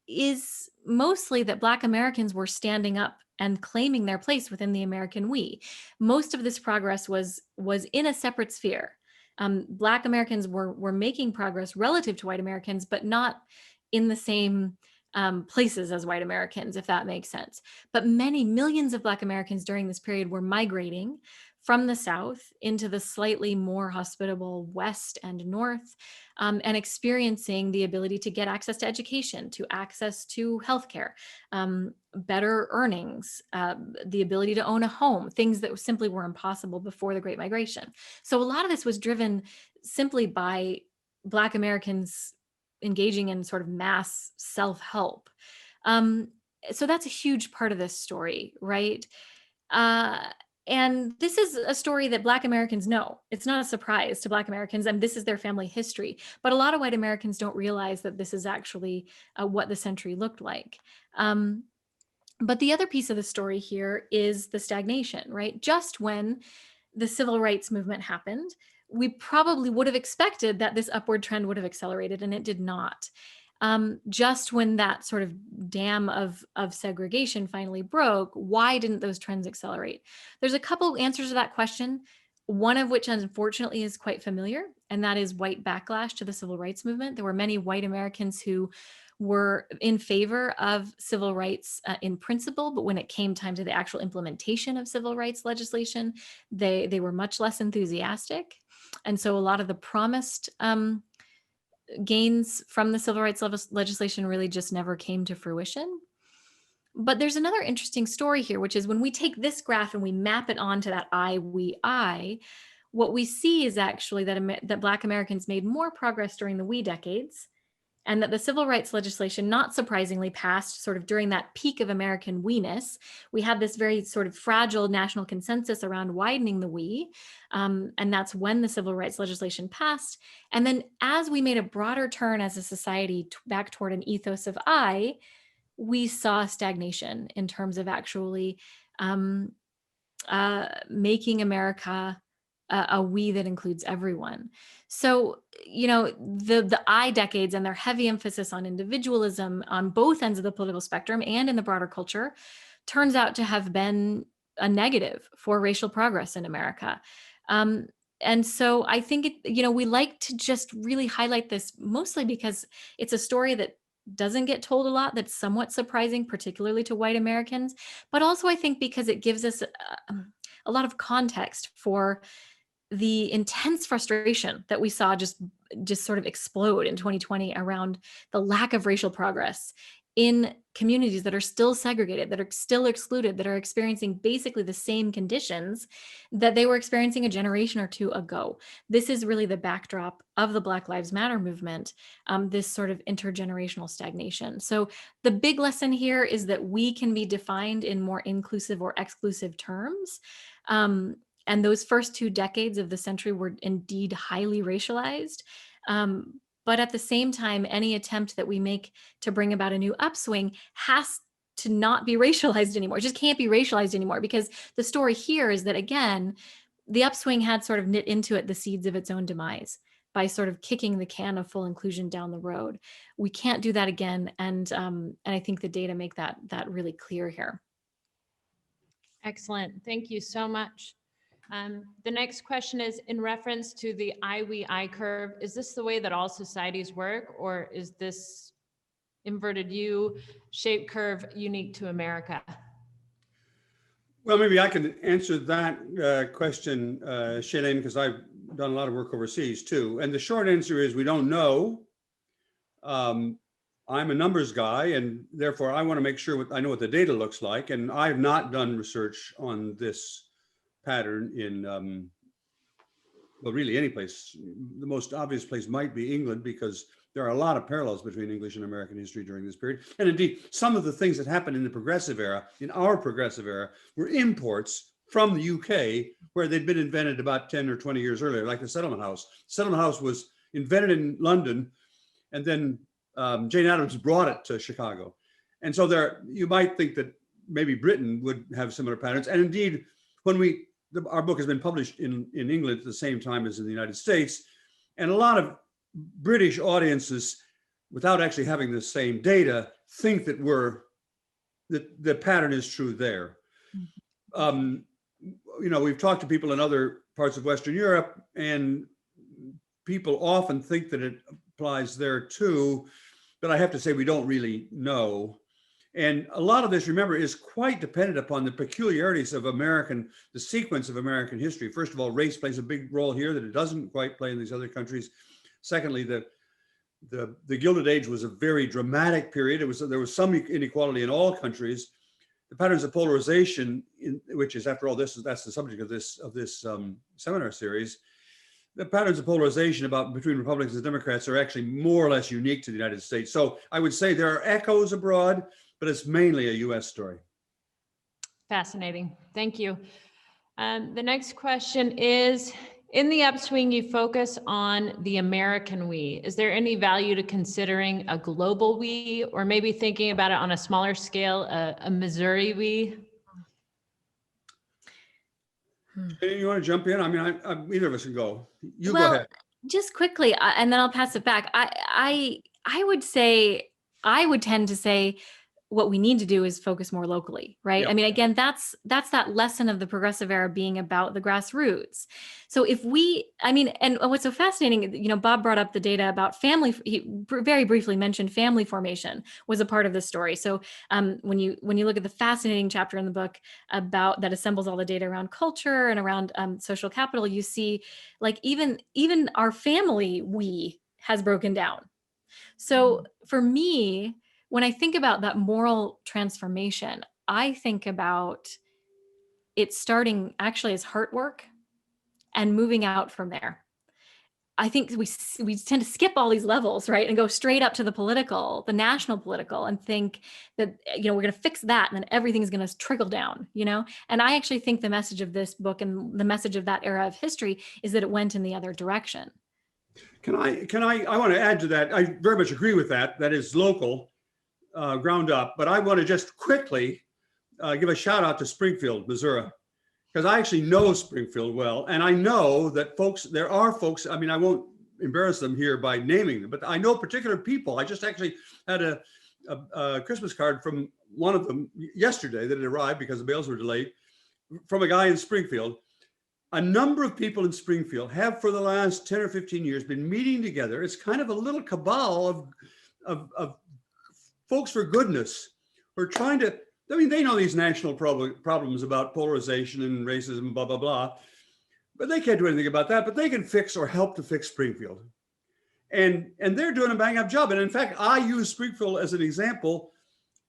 is mostly that Black Americans were standing up and claiming their place within the American we. Most of this progress was in a separate sphere. Black Americans were making progress relative to white Americans, but not in the same places as white Americans, if that makes sense. But many millions of Black Americans during this period were migrating from the South into the slightly more hospitable West and North, and experiencing the ability to get access to education, to access to healthcare, better earnings, the ability to own a home, things that simply were impossible before the Great Migration. So a lot of this was driven simply by Black Americans engaging in sort of mass self-help. So that's a huge part of this story, right? And this is a story that Black Americans know. It's not a surprise to Black Americans, and this is their family history. But a lot of white Americans don't realize that this is actually what the century looked like. But the other piece of the story here is the stagnation, right? Just when the civil rights movement happened, we probably would have expected that this upward trend would have accelerated, and it did not. Just when that sort of dam of segregation finally broke, why didn't those trends accelerate? There's a couple answers to that question, one of which unfortunately is quite familiar, and that is white backlash to the civil rights movement. There were many white Americans who were in favor of civil rights in principle, but when it came time to the actual implementation of civil rights legislation, they were much less enthusiastic. And so a lot of the promised gains from the civil rights legislation really just never came to fruition. But there's another interesting story here, which is when we take this graph and we map it onto that I, we, I, what we see is actually that Black Americans made more progress during the we decades, and that the civil rights legislation, not surprisingly, passed sort of during that peak of American we-ness. We had this very sort of fragile national consensus around widening the we, and that's when the civil rights legislation passed. And then as we made a broader turn as a society back toward an ethos of I, we saw stagnation in terms of actually making America a we that includes everyone. So, you know, the I decades and their heavy emphasis on individualism on both ends of the political spectrum and in the broader culture turns out to have been a negative for racial progress in America. And so I think, we like to just really highlight this mostly because it's a story that doesn't get told a lot, that's somewhat surprising, particularly to white Americans, but also I think because it gives us a lot of context for the intense frustration that we saw just sort of explode in 2020 around the lack of racial progress in communities that are still segregated, that are still excluded, that are experiencing basically the same conditions that they were experiencing a generation or two ago. This is really the backdrop of the Black Lives Matter movement, this sort of intergenerational stagnation. So the big lesson here is that we can be defined in more inclusive or exclusive terms. And those first 2 decades of the century were indeed highly racialized. But at the same time, any attempt that we make to bring about a new upswing has to not be racialized anymore. It just can't be racialized anymore, because the story here is that, again, the upswing had sort of knit into it the seeds of its own demise by sort of kicking the can of full inclusion down the road. We can't do that again. And I think the data make that really clear here. Excellent. Thank you so much. The next question is in reference to the I curve. Is this the way that all societies work, or is this inverted U shaped curve unique to America? Well, maybe I can answer that question, Shaylyn, because I've done a lot of work overseas too. And the short answer is we don't know. I'm a numbers guy, and therefore I want to make sure I know what the data looks like. And I've not done research on this pattern in, well, really any place. The most obvious place might be England, because there are a lot of parallels between English and American history during this period. And indeed, some of the things that happened in the progressive era, in our progressive era, were imports from the UK, where they'd been invented about 10 or 20 years earlier, like the settlement house. Settlement house was invented in London, and then Jane Addams brought it to Chicago. And so you might think that maybe Britain would have similar patterns. And indeed, when our book has been published in England at the same time as in the United States, and a lot of British audiences, without actually having the same data, think that the pattern is true there. We've talked to people in other parts of Western Europe, and people often think that it applies there too, but I have to say we don't really know. And a lot of this, remember, is quite dependent upon the peculiarities of the sequence of American history. First of all, race plays a big role here that it doesn't quite play in these other countries. Secondly, the Gilded Age was a very dramatic period. There was some inequality in all countries. The patterns of polarization, which is, after all, that's the subject of this seminar series. The patterns of polarization between Republicans and Democrats are actually more or less unique to the United States. So I would say there are echoes abroad, but it's mainly a US story. Fascinating. Thank you. The next question is, in the Upswing, you focus on the American we. Is there any value to considering a global we, or maybe thinking about it on a smaller scale, a Missouri we? You want to jump in? I mean, either of us can go. You Well, go ahead. just quickly, and then I'll pass it back. I would say, I would tend to say what we need to do is focus more locally, right? Yeah. I mean, again, that's that lesson of the progressive era being about the grassroots. So if we, I mean, and what's so fascinating, you know, Bob brought up the data about family. He very briefly mentioned family formation was a part of this story. So when you look at the fascinating chapter in the book about that assembles all the data around culture and around social capital, you see like even our family we has broken down. So for me, when I think about that moral transformation, I think about it starting actually as heart work and moving out from there. I think we tend to skip all these levels, right, and go straight up to the political, the national political, and think that, you know, we're going to fix that and then everything's going to trickle down, you know. And I actually think the message of this book and the message of that era of history is that it went in the other direction. I want to add to that. I very much agree with that. That is local, ground up. But I want to just quickly give a shout out to Springfield, Missouri, because I actually know Springfield well. And I know that there are folks, I mean, I won't embarrass them here by naming them, but I know particular people. I just actually had a Christmas card from one of them yesterday that had arrived because the mails were delayed, from a guy in Springfield. A number of people in Springfield have for the last 10 or 15 years been meeting together. It's kind of a little cabal of folks for goodness who are trying to, I mean, they know these national problems about polarization and racism, blah, blah, blah, but they can't do anything about that, but they can fix or help to fix Springfield. And they're doing a bang up job. And in fact, I use Springfield as an example.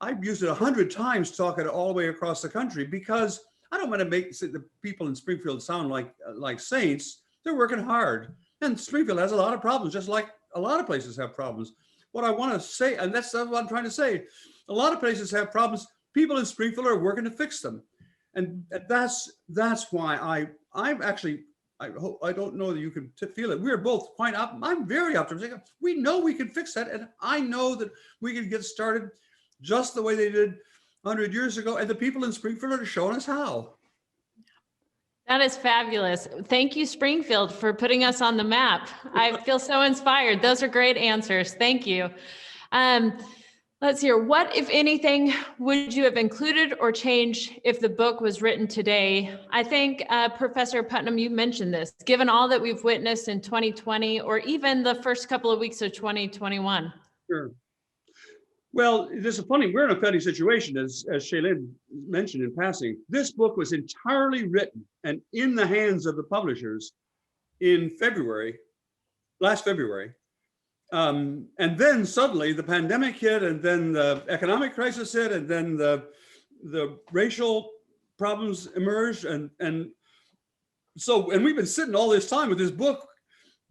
I've used it 100 times talking all the way across the country because I don't want to make the people in Springfield sound like saints. They're working hard. And Springfield has a lot of problems, just like a lot of places have problems. What I want to say, and that's what I'm trying to say, a lot of places have problems. People in Springfield are working to fix them. And that's why I'm actually, I don't know that you can feel it. We're both quite up. I'm very optimistic. We know we can fix that. And I know that we can get started just the way they did 100 years ago, and the people in Springfield are showing us how. That is fabulous. Thank you, Springfield, for putting us on the map. I feel so inspired. Those are great answers. Thank you. Let's hear, what, if anything, would you have included or changed if the book was written today? I think, Professor Putnam, you mentioned this, given all that we've witnessed in 2020, or even the first couple of weeks of 2021. Sure. Well, this is funny. We're in a funny situation, as Shaylyn mentioned in passing. This book was entirely written and in the hands of the publishers in last February. And then suddenly the pandemic hit, and then the economic crisis hit, and then the racial problems emerged. And we've been sitting all this time with this book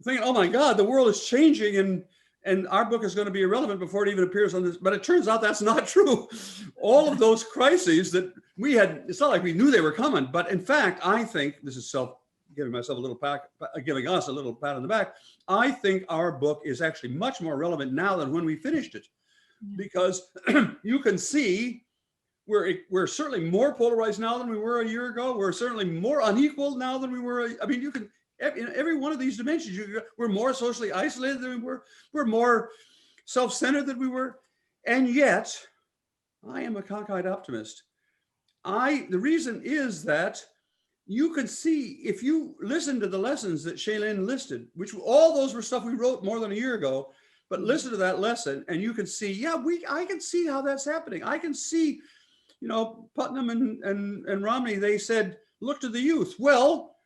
thinking, oh my God, the world is changing, and our book is going to be irrelevant before it even appears on this. But it turns out that's not true. All of those crises that we had, it's not like we knew they were coming. But in fact, I think, this is giving us a little pat on the back. I think our book is actually much more relevant now than when we finished it, because you can see we're certainly more polarized now than we were a year ago. We're certainly more unequal now than we were. I mean, you can, in every one of these dimensions, we're more socially isolated than we were. We're more self-centered than we were. And yet, I am a cockeyed optimist. The reason is that you can see, if you listen to the lessons that Shaylyn listed, which all those were stuff we wrote more than a year ago, but listen to that lesson and you can see, I can see how that's happening. I can see, Putnam and Romney, they said, look to the youth. Well,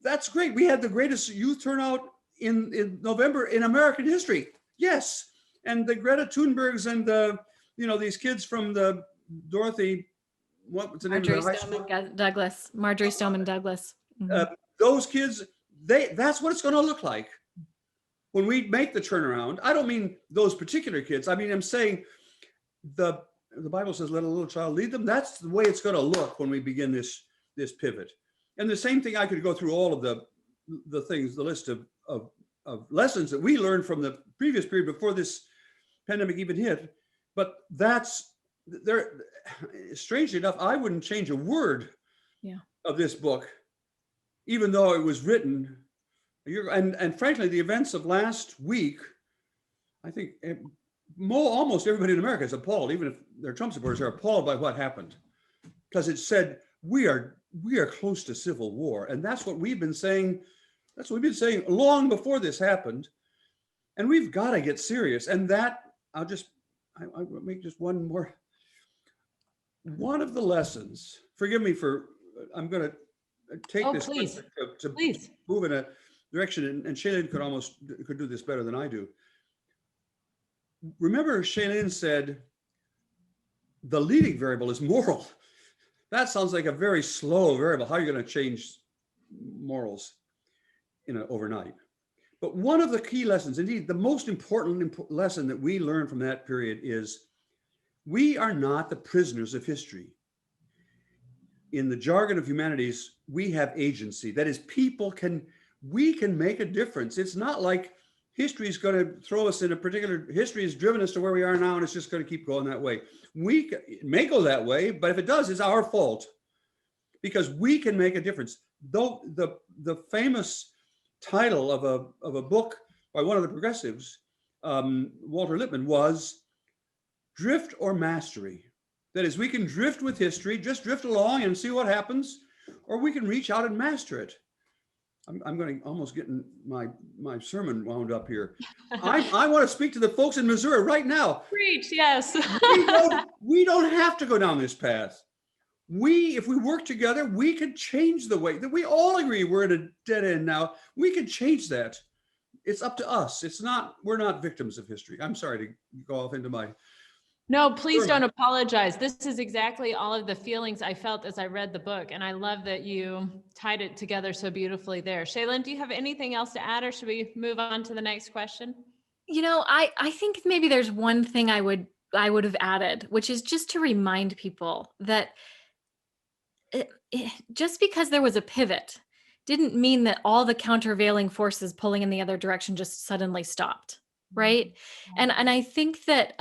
that's great. We had the greatest youth turnout in November in American history. Yes. And the Greta Thunbergs and these kids from the Dorothy, what's the name of the high school? Marjorie Stoneman Douglas. Mm-hmm. Those kids, that's what it's going to look like when we make the turnaround. I don't mean those particular kids. I mean, I'm saying the Bible says, let a little child lead them. That's the way it's going to look when we begin this pivot. And the same thing, I could go through all of the things, the list of lessons that we learned from the previous period before this pandemic even hit. But that's there. Strangely enough, I wouldn't change a word of this book, even though it was written. And frankly, the events of last week, I think almost everybody in America is appalled, even if they're Trump supporters, are appalled by what happened, because it said we are close to civil war, and that's what we've been saying. That's what we've been saying long before this happened, and we've got to get serious. And that I'll make just one more. One of the lessons. Forgive me for. I'm going to take this to move in a direction, and Shaylyn could do this better than I do. Remember, Shaylyn said the leading variable is moral. That sounds like a very slow variable. How are you going to change morals overnight? But one of the key lessons, indeed, the most important lesson that we learned from that period is we are not the prisoners of history. In the jargon of humanities, we have agency. That is, we can make a difference. It's not like history is going to throw us in a particular, history has driven us to where we are now, and it's just going to keep going that way. It may go that way, but if it does, it's our fault, because we can make a difference. Though the famous title of a book by one of the progressives, Walter Lippmann, was Drift or Mastery. That is, we can drift with history, just drift along and see what happens, or we can reach out and master it. I'm going to almost get my sermon wound up here. I want to speak to the folks in Missouri right now. Preach, yes. we don't have to go down this path. If we work together, we could change the way that we all agree we're at a dead end now. We could change that. It's up to us. We're not victims of history. I'm sorry to go off into my. No, please don't apologize. This is exactly all of the feelings I felt as I read the book. And I love that you tied it together so beautifully there. Shaylyn, do you have anything else to add, or should we move on to the next question? I think maybe there's one thing I would have added, which is just to remind people that just because there was a pivot didn't mean that all the countervailing forces pulling in the other direction just suddenly stopped, right? And I think that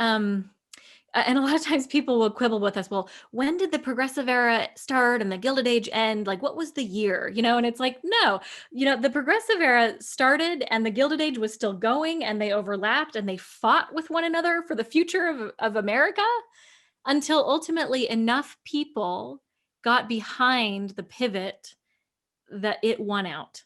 and a lot of times people will quibble with us, well, when did the progressive era start and the Gilded Age end? Like, what was the year? And it's like, no, the progressive era started and the Gilded Age was still going, and they overlapped and they fought with one another for the future of America, until ultimately enough people got behind the pivot that it won out.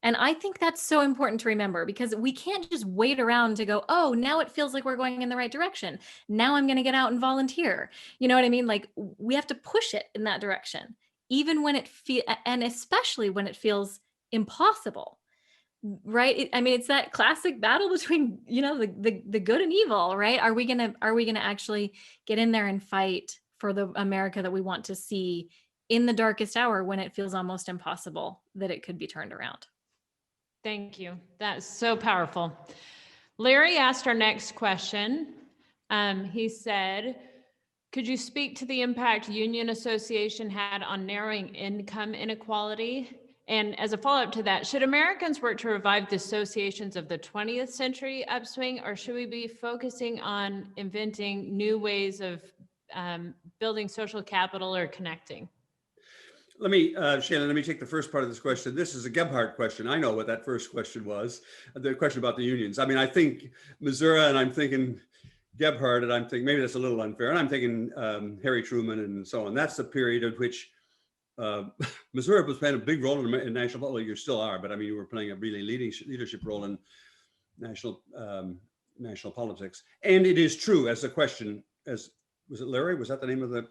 And I think that's so important to remember, because we can't just wait around to go, oh, now it feels like we're going in the right direction. Now I'm going to get out and volunteer. You know what I mean? Like, we have to push it in that direction, even when and especially when it feels impossible, right? It's that classic battle between, the good and evil, right? Are we going to actually get in there and fight for the America that we want to see in the darkest hour, when it feels almost impossible that it could be turned around? Thank you. That's so powerful. Larry asked our next question. He said, could you speak to the impact Union Association had on narrowing income inequality? And as a follow-up to that, should Americans work to revive the associations of the 20th century upswing, or should we be focusing on inventing new ways of building social capital or connecting? Shaylyn, let me take the first part of this question. This is a Gebhardt question. I know what that first question was, the question about the unions. I think Missouri, and I'm thinking Gebhardt, and I'm thinking maybe that's a little unfair, and I'm thinking Harry Truman and so on. That's the period in which Missouri was playing a big role in national, well, you still are, but you were playing a really leadership role in national politics. And it is true, as the question, was it Larry? Was that the name of the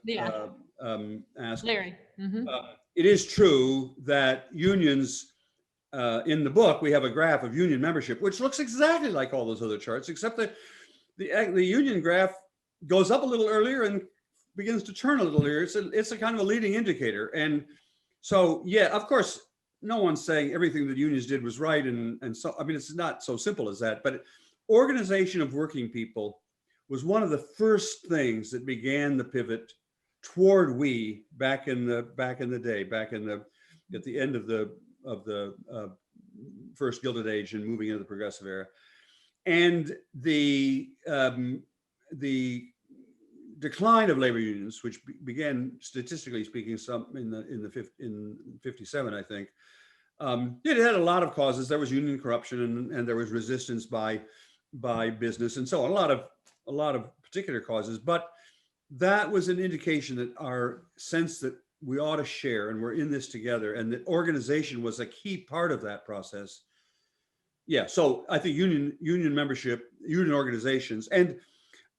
ask? Larry. Mm-hmm. It is true that unions, in the book, we have a graph of union membership, which looks exactly like all those other charts, except that the union graph goes up a little earlier and begins to turn a little earlier. It's a kind of a leading indicator. And so, yeah, of course, no one's saying everything that unions did was right. And so, it's not so simple as that, but organization of working people was one of the first things that began the pivot toward we back in the day, back in the at the end of the first Gilded Age and moving into the Progressive Era. And the decline of labor unions, which began statistically speaking some in 57, I think, it had a lot of causes. There was union corruption and there was resistance by business and so on. A lot of particular causes, but that was an indication that our sense that we ought to share and we're in this together, and that organization was a key part of that process. Yeah, so I think union membership, union organizations, and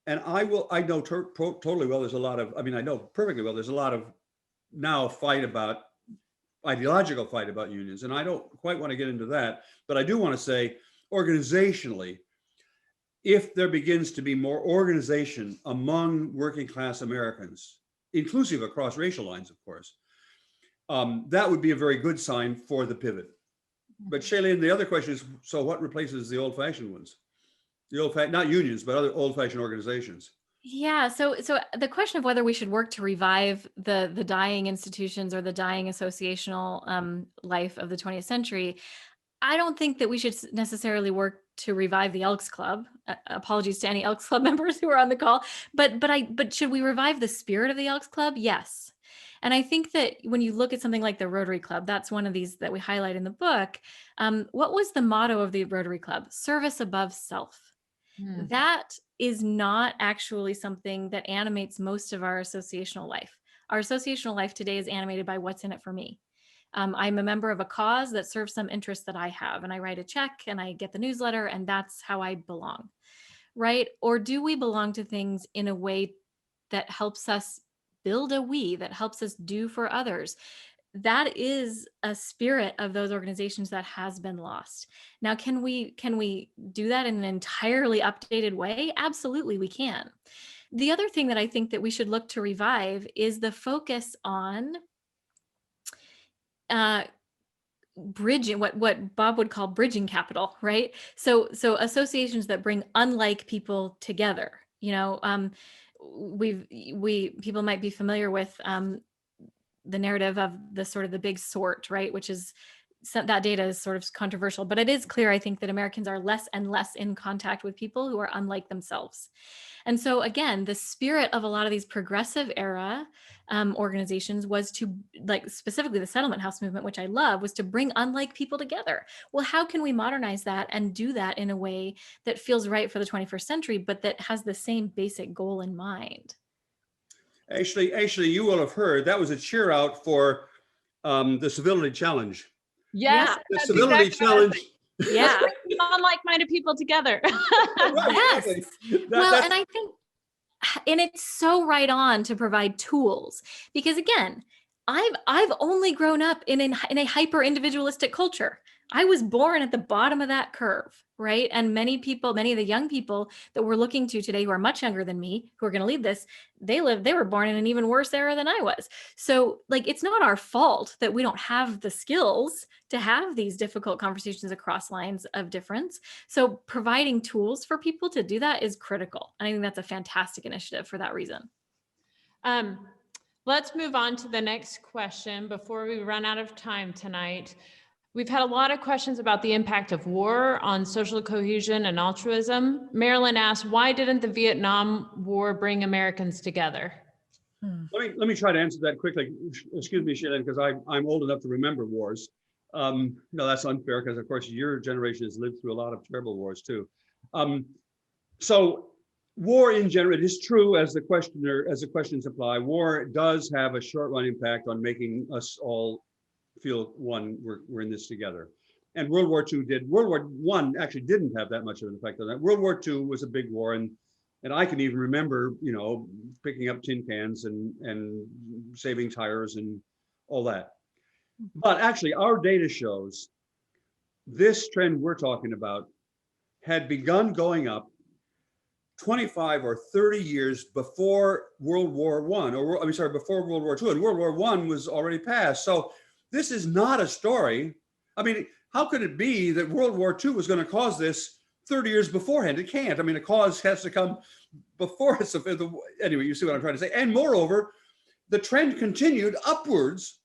I know totally well. There's a lot of, I know perfectly well. There's a lot of now ideological fight about unions, and I don't quite want to get into that, but I do want to say organizationally, if there begins to be more organization among working class Americans, inclusive across racial lines, of course, that would be a very good sign for the pivot. But Shaylyn, the other question is, so what replaces the old-fashioned ones? Not unions, but other old-fashioned organizations. Yeah. So the question of whether we should work to revive the dying institutions or the dying associational life of the 20th century, I don't think that we should necessarily work to revive the Elks Club. Apologies to any Elks Club members who are on the call, but should we revive the spirit of the Elks Club? Yes. And I think that when you look at something like the Rotary Club, that's one of these that we highlight in the book. What was the motto of the Rotary Club? Service above self. That is not actually something that animates most of our associational life. Our associational life today is animated by what's in it for me. I'm a member of a cause that serves some interest that I have, and I write a check and I get the newsletter, and that's how I belong, right? Or do we belong to things in a way that helps us build a we, that helps us do for others? That is a spirit of those organizations that has been lost. Now, can we do that in an entirely updated way? Absolutely, we can. The other thing that I think that we should look to revive is the focus on bridging, what Bob would call bridging capital, right? So associations that bring unlike people together. People might be familiar with the narrative of the sort of the big sort, right? Which is, that data is sort of controversial, but it is clear, I think, that Americans are less and less in contact with people who are unlike themselves. And so again, the spirit of a lot of these progressive era organizations was to, like specifically the Settlement House movement, which I love, was to bring unlike people together. Well, how can we modernize that and do that in a way that feels right for the 21st century, but that has the same basic goal in mind? Actually, you will have heard that was a cheer out for the Civility Challenge. Yes, the Civility Challenge. Yeah, unlike-minded people together. Yes. And I think, and it's so right on to provide tools, because again, I've only grown up in a hyper individualistic culture. I was born at the bottom of that curve, right? And many of the young people that we're looking to today, who are much younger than me, who are going to lead this, they were born in an even worse era than I was. So it's not our fault that we don't have the skills to have these difficult conversations across lines of difference. So providing tools for people to do that is critical. And I think that's a fantastic initiative for that reason. Let's move on to the next question before we run out of time tonight. We've had a lot of questions about the impact of war on social cohesion and altruism. Marilyn asked, why didn't the Vietnam War bring Americans together? Let me try to answer that quickly. Excuse me, Shaylyn, because I'm old enough to remember wars. No, that's unfair, because of course your generation has lived through a lot of terrible wars too. So war in general, it is true, as the questions imply, war does have a short-run impact on making us all feel one, we're in this together. And World War II did. World War I actually didn't have that much of an effect on that. World War II was a big war, and I can even remember, picking up tin cans and saving tires and all that. But actually, our data shows this trend we're talking about had begun going up 25 or 30 years before World War I, before World War II, and World War I was already passed. So this is not a story. How could it be that World War II was going to cause this 30 years beforehand? It can't. A cause has to come before it's anyway, you see what I'm trying to say. And moreover, the trend continued upwards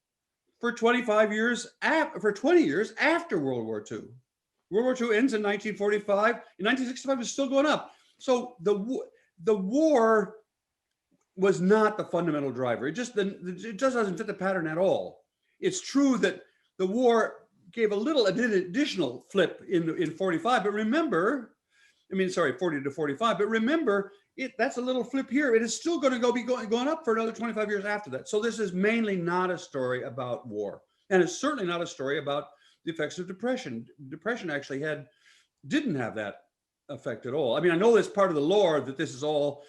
for 25 years, for 20 years after World War II. World War II ends in 1945. In 1965, it's still going up. So the war was not the fundamental driver. It just doesn't fit the pattern at all. It's true that the war gave a little additional flip in 45, but remember, 40 to 45, but remember, that's a little flip here. It is still going to be going up for another 25 years after that. So this is mainly not a story about war. And it's certainly not a story about the effects of depression. Depression actually didn't have that effect at all. I mean, I know that's part of the lore that this is all,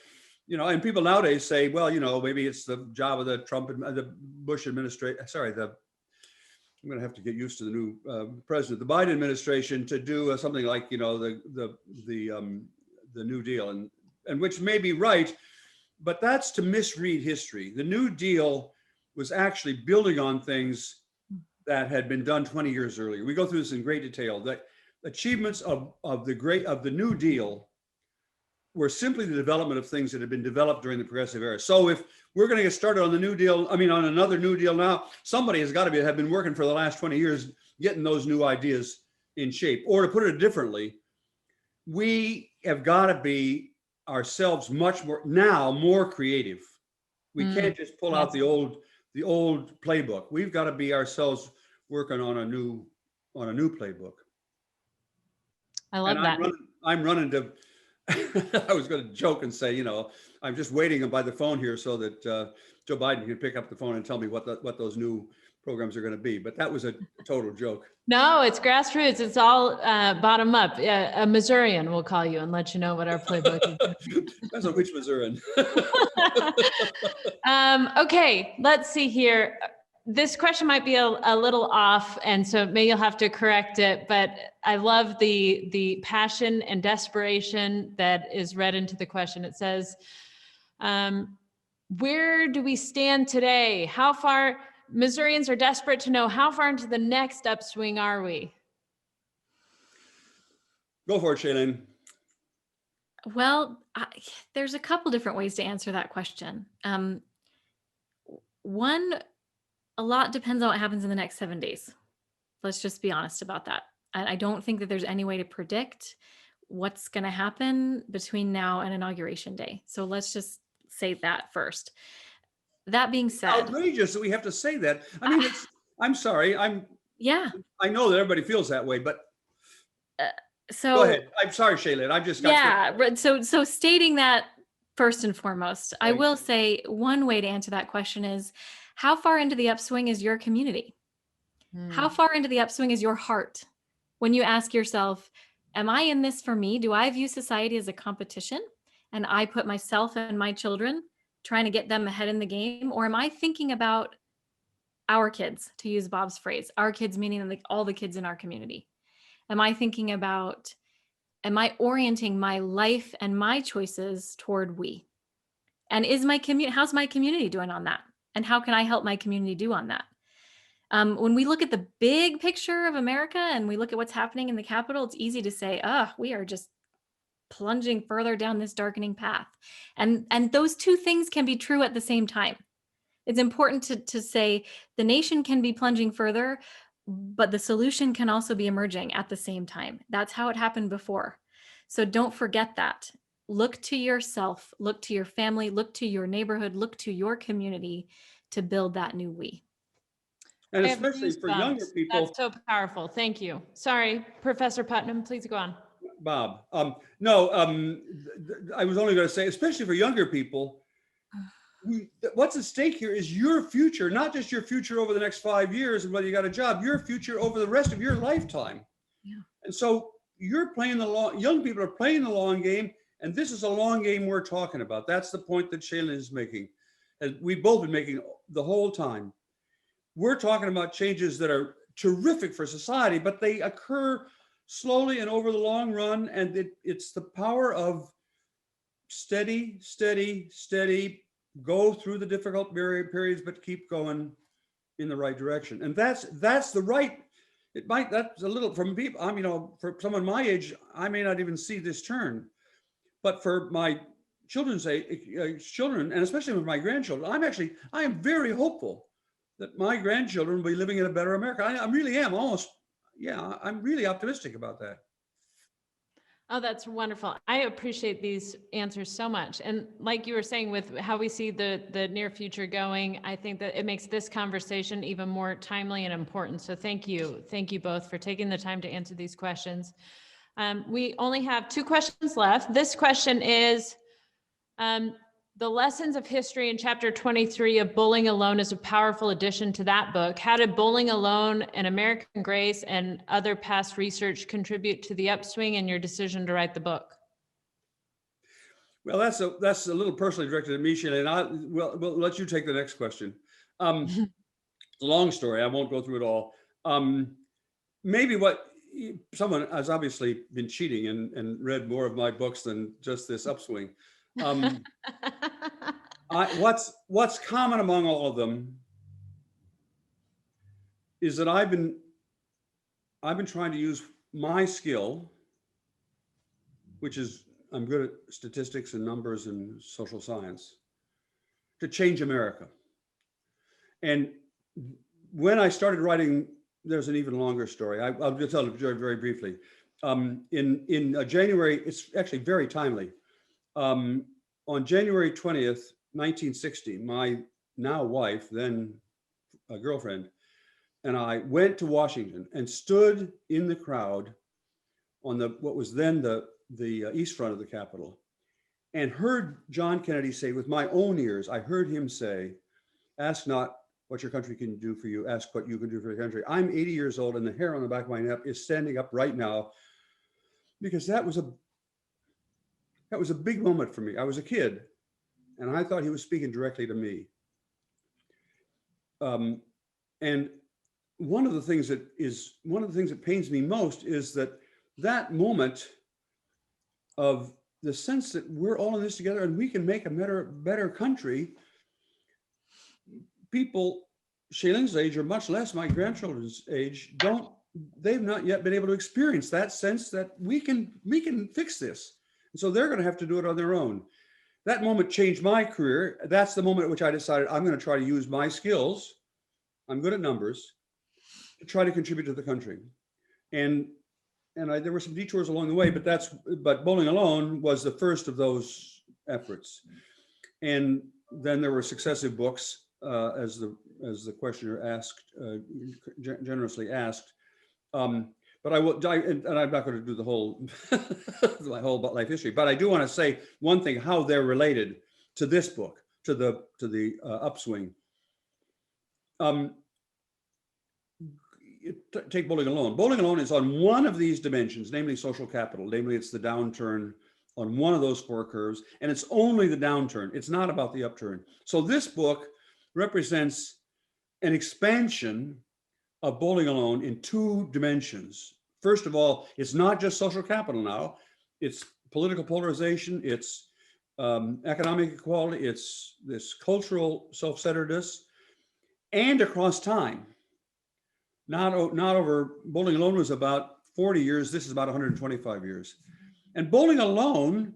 and people nowadays say, well, maybe it's the job of the the Bush administration. I'm going to have to get used to the new president, the Biden administration, to do something like, the New Deal, and which may be right, but that's to misread history. The New Deal was actually building on things that had been done 20 years earlier. We go through this in great detail. The achievements of the New Deal were simply the development of things that had been developed during the Progressive era. So if we're going to get started on the New Deal, on another New Deal now, somebody has got to have been working for the last 20 years getting those new ideas in shape. Or to put it differently, we have got to be ourselves much more creative. We can't just pull out the old playbook. We've got to be ourselves working on a new playbook. I love that. I'm running to. I was going to joke and say, I'm just waiting by the phone here so that Joe Biden can pick up the phone and tell me what those new programs are going to be. But that was a total joke. No, it's grassroots. It's all bottom up. A Missourian will call you and let you know what our playbook is. That's a which Missourian. Okay, let's see here. This question might be a little off, and so maybe you'll have to correct it, but I love the passion and desperation that is read into the question. It says, where do we stand today? How far, Missourians are desperate to know, how far into the next upswing are we? Go for it, Shaylyn. Well, there's a couple different ways to answer that question. One, a lot depends on what happens in the next 7 days. Let's just be honest about that. I don't think that there's any way to predict what's going to happen between now and Inauguration Day. So let's just say that first. That being said, outrageous that we have to say that. I mean, I'm sorry. I know that everybody feels that way, but so go ahead. I'm sorry, Shaylyn. I've just got so stating that first and foremost, I will say one way to answer that question is, how far into the upswing is your community? How far into the upswing is your heart? When you ask yourself, am I in this for me? Do I view society as a competition and I put myself and my children trying to get them ahead in the game? Or am I thinking about our kids, to use Bob's phrase, our kids meaning all the kids in our community? Am I thinking about, am I orienting my life and my choices toward we? And how's my community doing on that? And how can I help my community do on that? When we look at the big picture of America and we look at what's happening in the Capitol, it's easy to say, we are just plunging further down this darkening path. And those two things can be true at the same time. It's important to say the nation can be plunging further, but the solution can also be emerging at the same time. That's how it happened before. So don't forget that. Look to yourself, look to your family, look to your neighborhood, look to your community to build that new we. And especially for younger people. That's so powerful. Thank you. Sorry, Professor Putnam, please go on. Bob, I was only going to say, especially for younger people, what's at stake here is your future, not just your future over the next 5 years and whether you got a job, your future over the rest of your lifetime. Yeah. And so young people are playing the long game. And this is a long game we're talking about. That's the point that Shaylyn is making, and we've both been making the whole time. We're talking about changes that are terrific for society, but they occur slowly and over the long run. And it's the power of steady, go through the difficult periods, but keep going in the right direction. And that's the right. That's a little from people. For someone my age, I may not even see this turn. But for my children, and especially with my grandchildren, I am very hopeful that my grandchildren will be living in a better America. I really am almost, yeah, I'm really optimistic about that. Oh, that's wonderful. I appreciate these answers so much. And like you were saying, with how we see the near future going, I think that it makes this conversation even more timely and important. So thank you. Thank you both for taking the time to answer these questions. We only have 2 questions left. This question is, the lessons of history in chapter 23 of Bowling Alone is a powerful addition to that book. How did Bowling Alone and American Grace and other past research contribute to the upswing and your decision to write the book? Well, that's a little personally directed at me, Shaylyn. We'll let you take the next question. It's a long story. I won't go through it all. Maybe what someone has obviously been cheating and read more of my books than just this upswing. What's common among all of them is that I've been trying to use my skill, which is I'm good at statistics and numbers and social science, to change America. And when I started writing, there's an even longer story. I'll just tell it very, very briefly. In January, it's actually very timely. On January 20th, 1960, my now wife, then a girlfriend, and I went to Washington and stood in the crowd on what was then the east front of the Capitol, and heard John Kennedy say, with my own ears, I heard him say, "Ask not what your country can do for you, ask what you can do for your country." I'm 80 years old, and the hair on the back of my neck is standing up right now, because that was a big moment for me. I was a kid, and I thought he was speaking directly to me. And one of the things that pains me most is that moment of the sense that we're all in this together and we can make a better country. People Shaylyn's age, or much less my grandchildren's age, they've not yet been able to experience that sense that we can fix this. And so they're going to have to do it on their own. That moment changed my career. That's the moment at which I decided I'm going to try to use my skills. I'm good at numbers, to try to contribute to the country. And there were some detours along the way, but Bowling Alone was the first of those efforts. And then there were successive books, as the questioner asked, generously asked. But I will, and I'm not going to do the whole my whole life history. But I do want to say one thing: how they're related to this book, to the Upswing. Take Bowling Alone. Bowling Alone is on one of these dimensions, namely social capital. Namely, it's the downturn on one of those 4 curves, and it's only the downturn. It's not about the upturn. So this book represents an expansion of Bowling Alone in 2 dimensions. First of all, it's not just social capital now. It's political polarization. It's economic equality. It's this cultural self-centeredness, and across time. Not over, Bowling Alone was about 40 years. This is about 125 years. And Bowling Alone,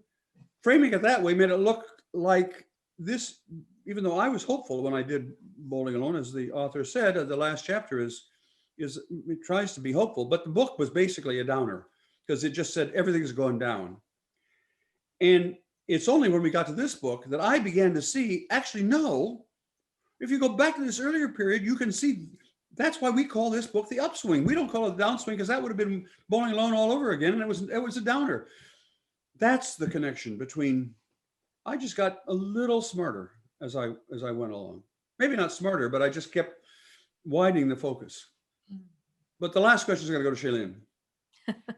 framing it that way, made it look like this, even though I was hopeful when I did Bowling Alone, as the author said, the last chapter it tries to be hopeful, but the book was basically a downer, because it just said everything's going down. And it's only when we got to this book that I began to see, actually, no, if you go back to this earlier period, you can see that's why we call this book the Upswing. We don't call it the Downswing, because that would have been Bowling Alone all over again, and it was a downer. That's the connection between. I just got a little smarter as I went along. Maybe not smarter, but I just kept widening the focus. But the last question is going to go to Shaylyn.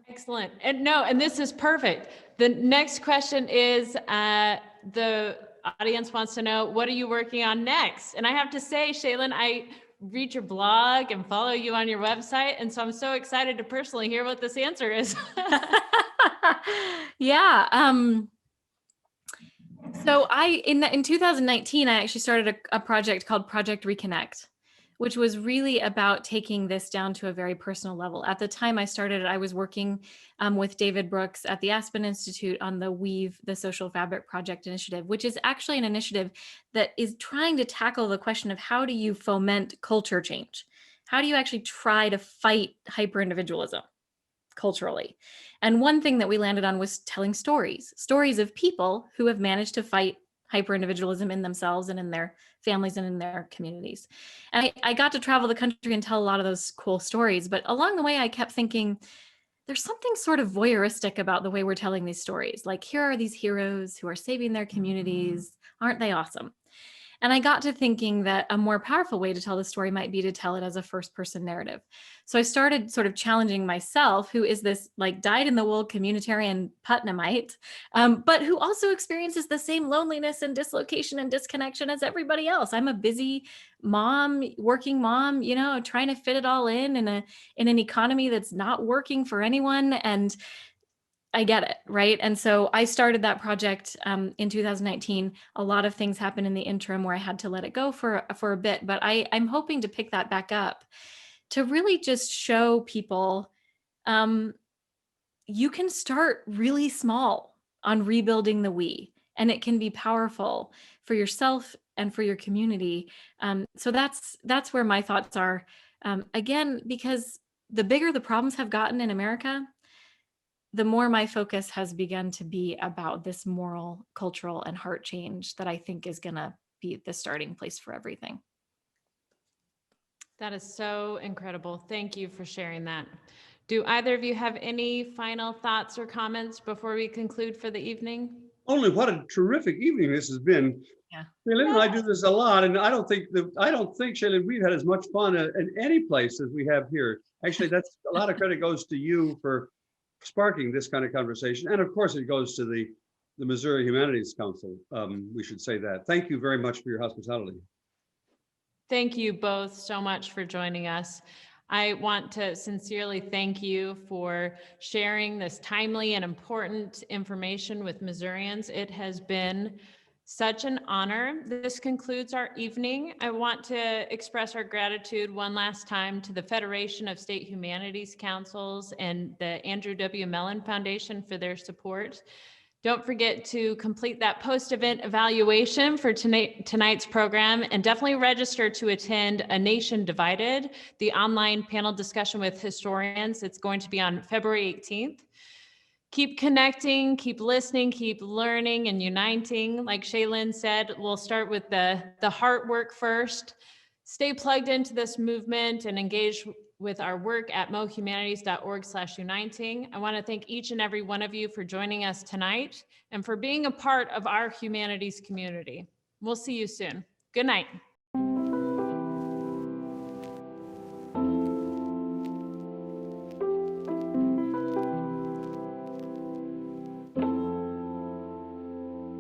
Excellent. And this is perfect. The next question is, the audience wants to know, what are you working on next? And I have to say, Shaylyn, I read your blog and follow you on your website. And so I'm so excited to personally hear what this answer is. Yeah. So in 2019, I actually started a project called Project Reconnect, which was really about taking this down to a very personal level. At the time I started, I was working with David Brooks at the Aspen Institute on the Weave, the Social Fabric Project initiative, which is actually an initiative that is trying to tackle the question of how do you foment culture change? How do you actually try to fight hyper-individualism culturally? And one thing that we landed on was telling stories of people who have managed to fight hyper-individualism in themselves and in their families and in their communities. And I got to travel the country and tell a lot of those cool stories, but along the way I kept thinking, there's something sort of voyeuristic about the way we're telling these stories. Like, here are these heroes who are saving their communities. Aren't they awesome? And I got to thinking that a more powerful way to tell the story might be to tell it as a first person narrative. So I started sort of challenging myself, who is this like dyed-in-the-wool communitarian Putnamite, but who also experiences the same loneliness and dislocation and disconnection as everybody else. I'm a busy mom, working mom, you know, trying to fit it all in an economy that's not working for anyone. And I get it, right? And so I started that project in 2019. A lot of things happened in the interim where I had to let it go for a bit, but I'm hoping to pick that back up to really just show people you can start really small on rebuilding the we, and it can be powerful for yourself and for your community. So that's where my thoughts are. Again, because the bigger the problems have gotten in America, the more my focus has begun to be about this moral, cultural, and heart change that I think is going to be the starting place for everything. That is so incredible. Thank you for sharing that. Do either of you have any final thoughts or comments before we conclude for the evening? Only what a terrific evening this has been. Yeah. Shaylyn and I do this a lot, and I don't think, Shaylyn, we've had as much fun in any place as we have here. Actually, that's a lot of credit goes to you for sparking this kind of conversation. And of course, it goes to the Missouri Humanities Council. We should say that. Thank you very much for your hospitality. Thank you both so much for joining us. I want to sincerely thank you for sharing this timely and important information with Missourians. It has been such an honor. This concludes our evening. I want to express our gratitude one last time to the Federation of State Humanities Councils and the Andrew W. Mellon Foundation for their support. Don't forget to complete that post-event evaluation for tonight's program, and definitely register to attend A Nation Divided, the online panel discussion with historians. It's going to be on February 18th. Keep connecting, keep listening, keep learning and uniting. Like Shaylyn said, we'll start with the heart work first. Stay plugged into this movement and engage with our work at mohumanities.org/uniting. I want to thank each and every one of you for joining us tonight and for being a part of our humanities community. We'll see you soon. Good night.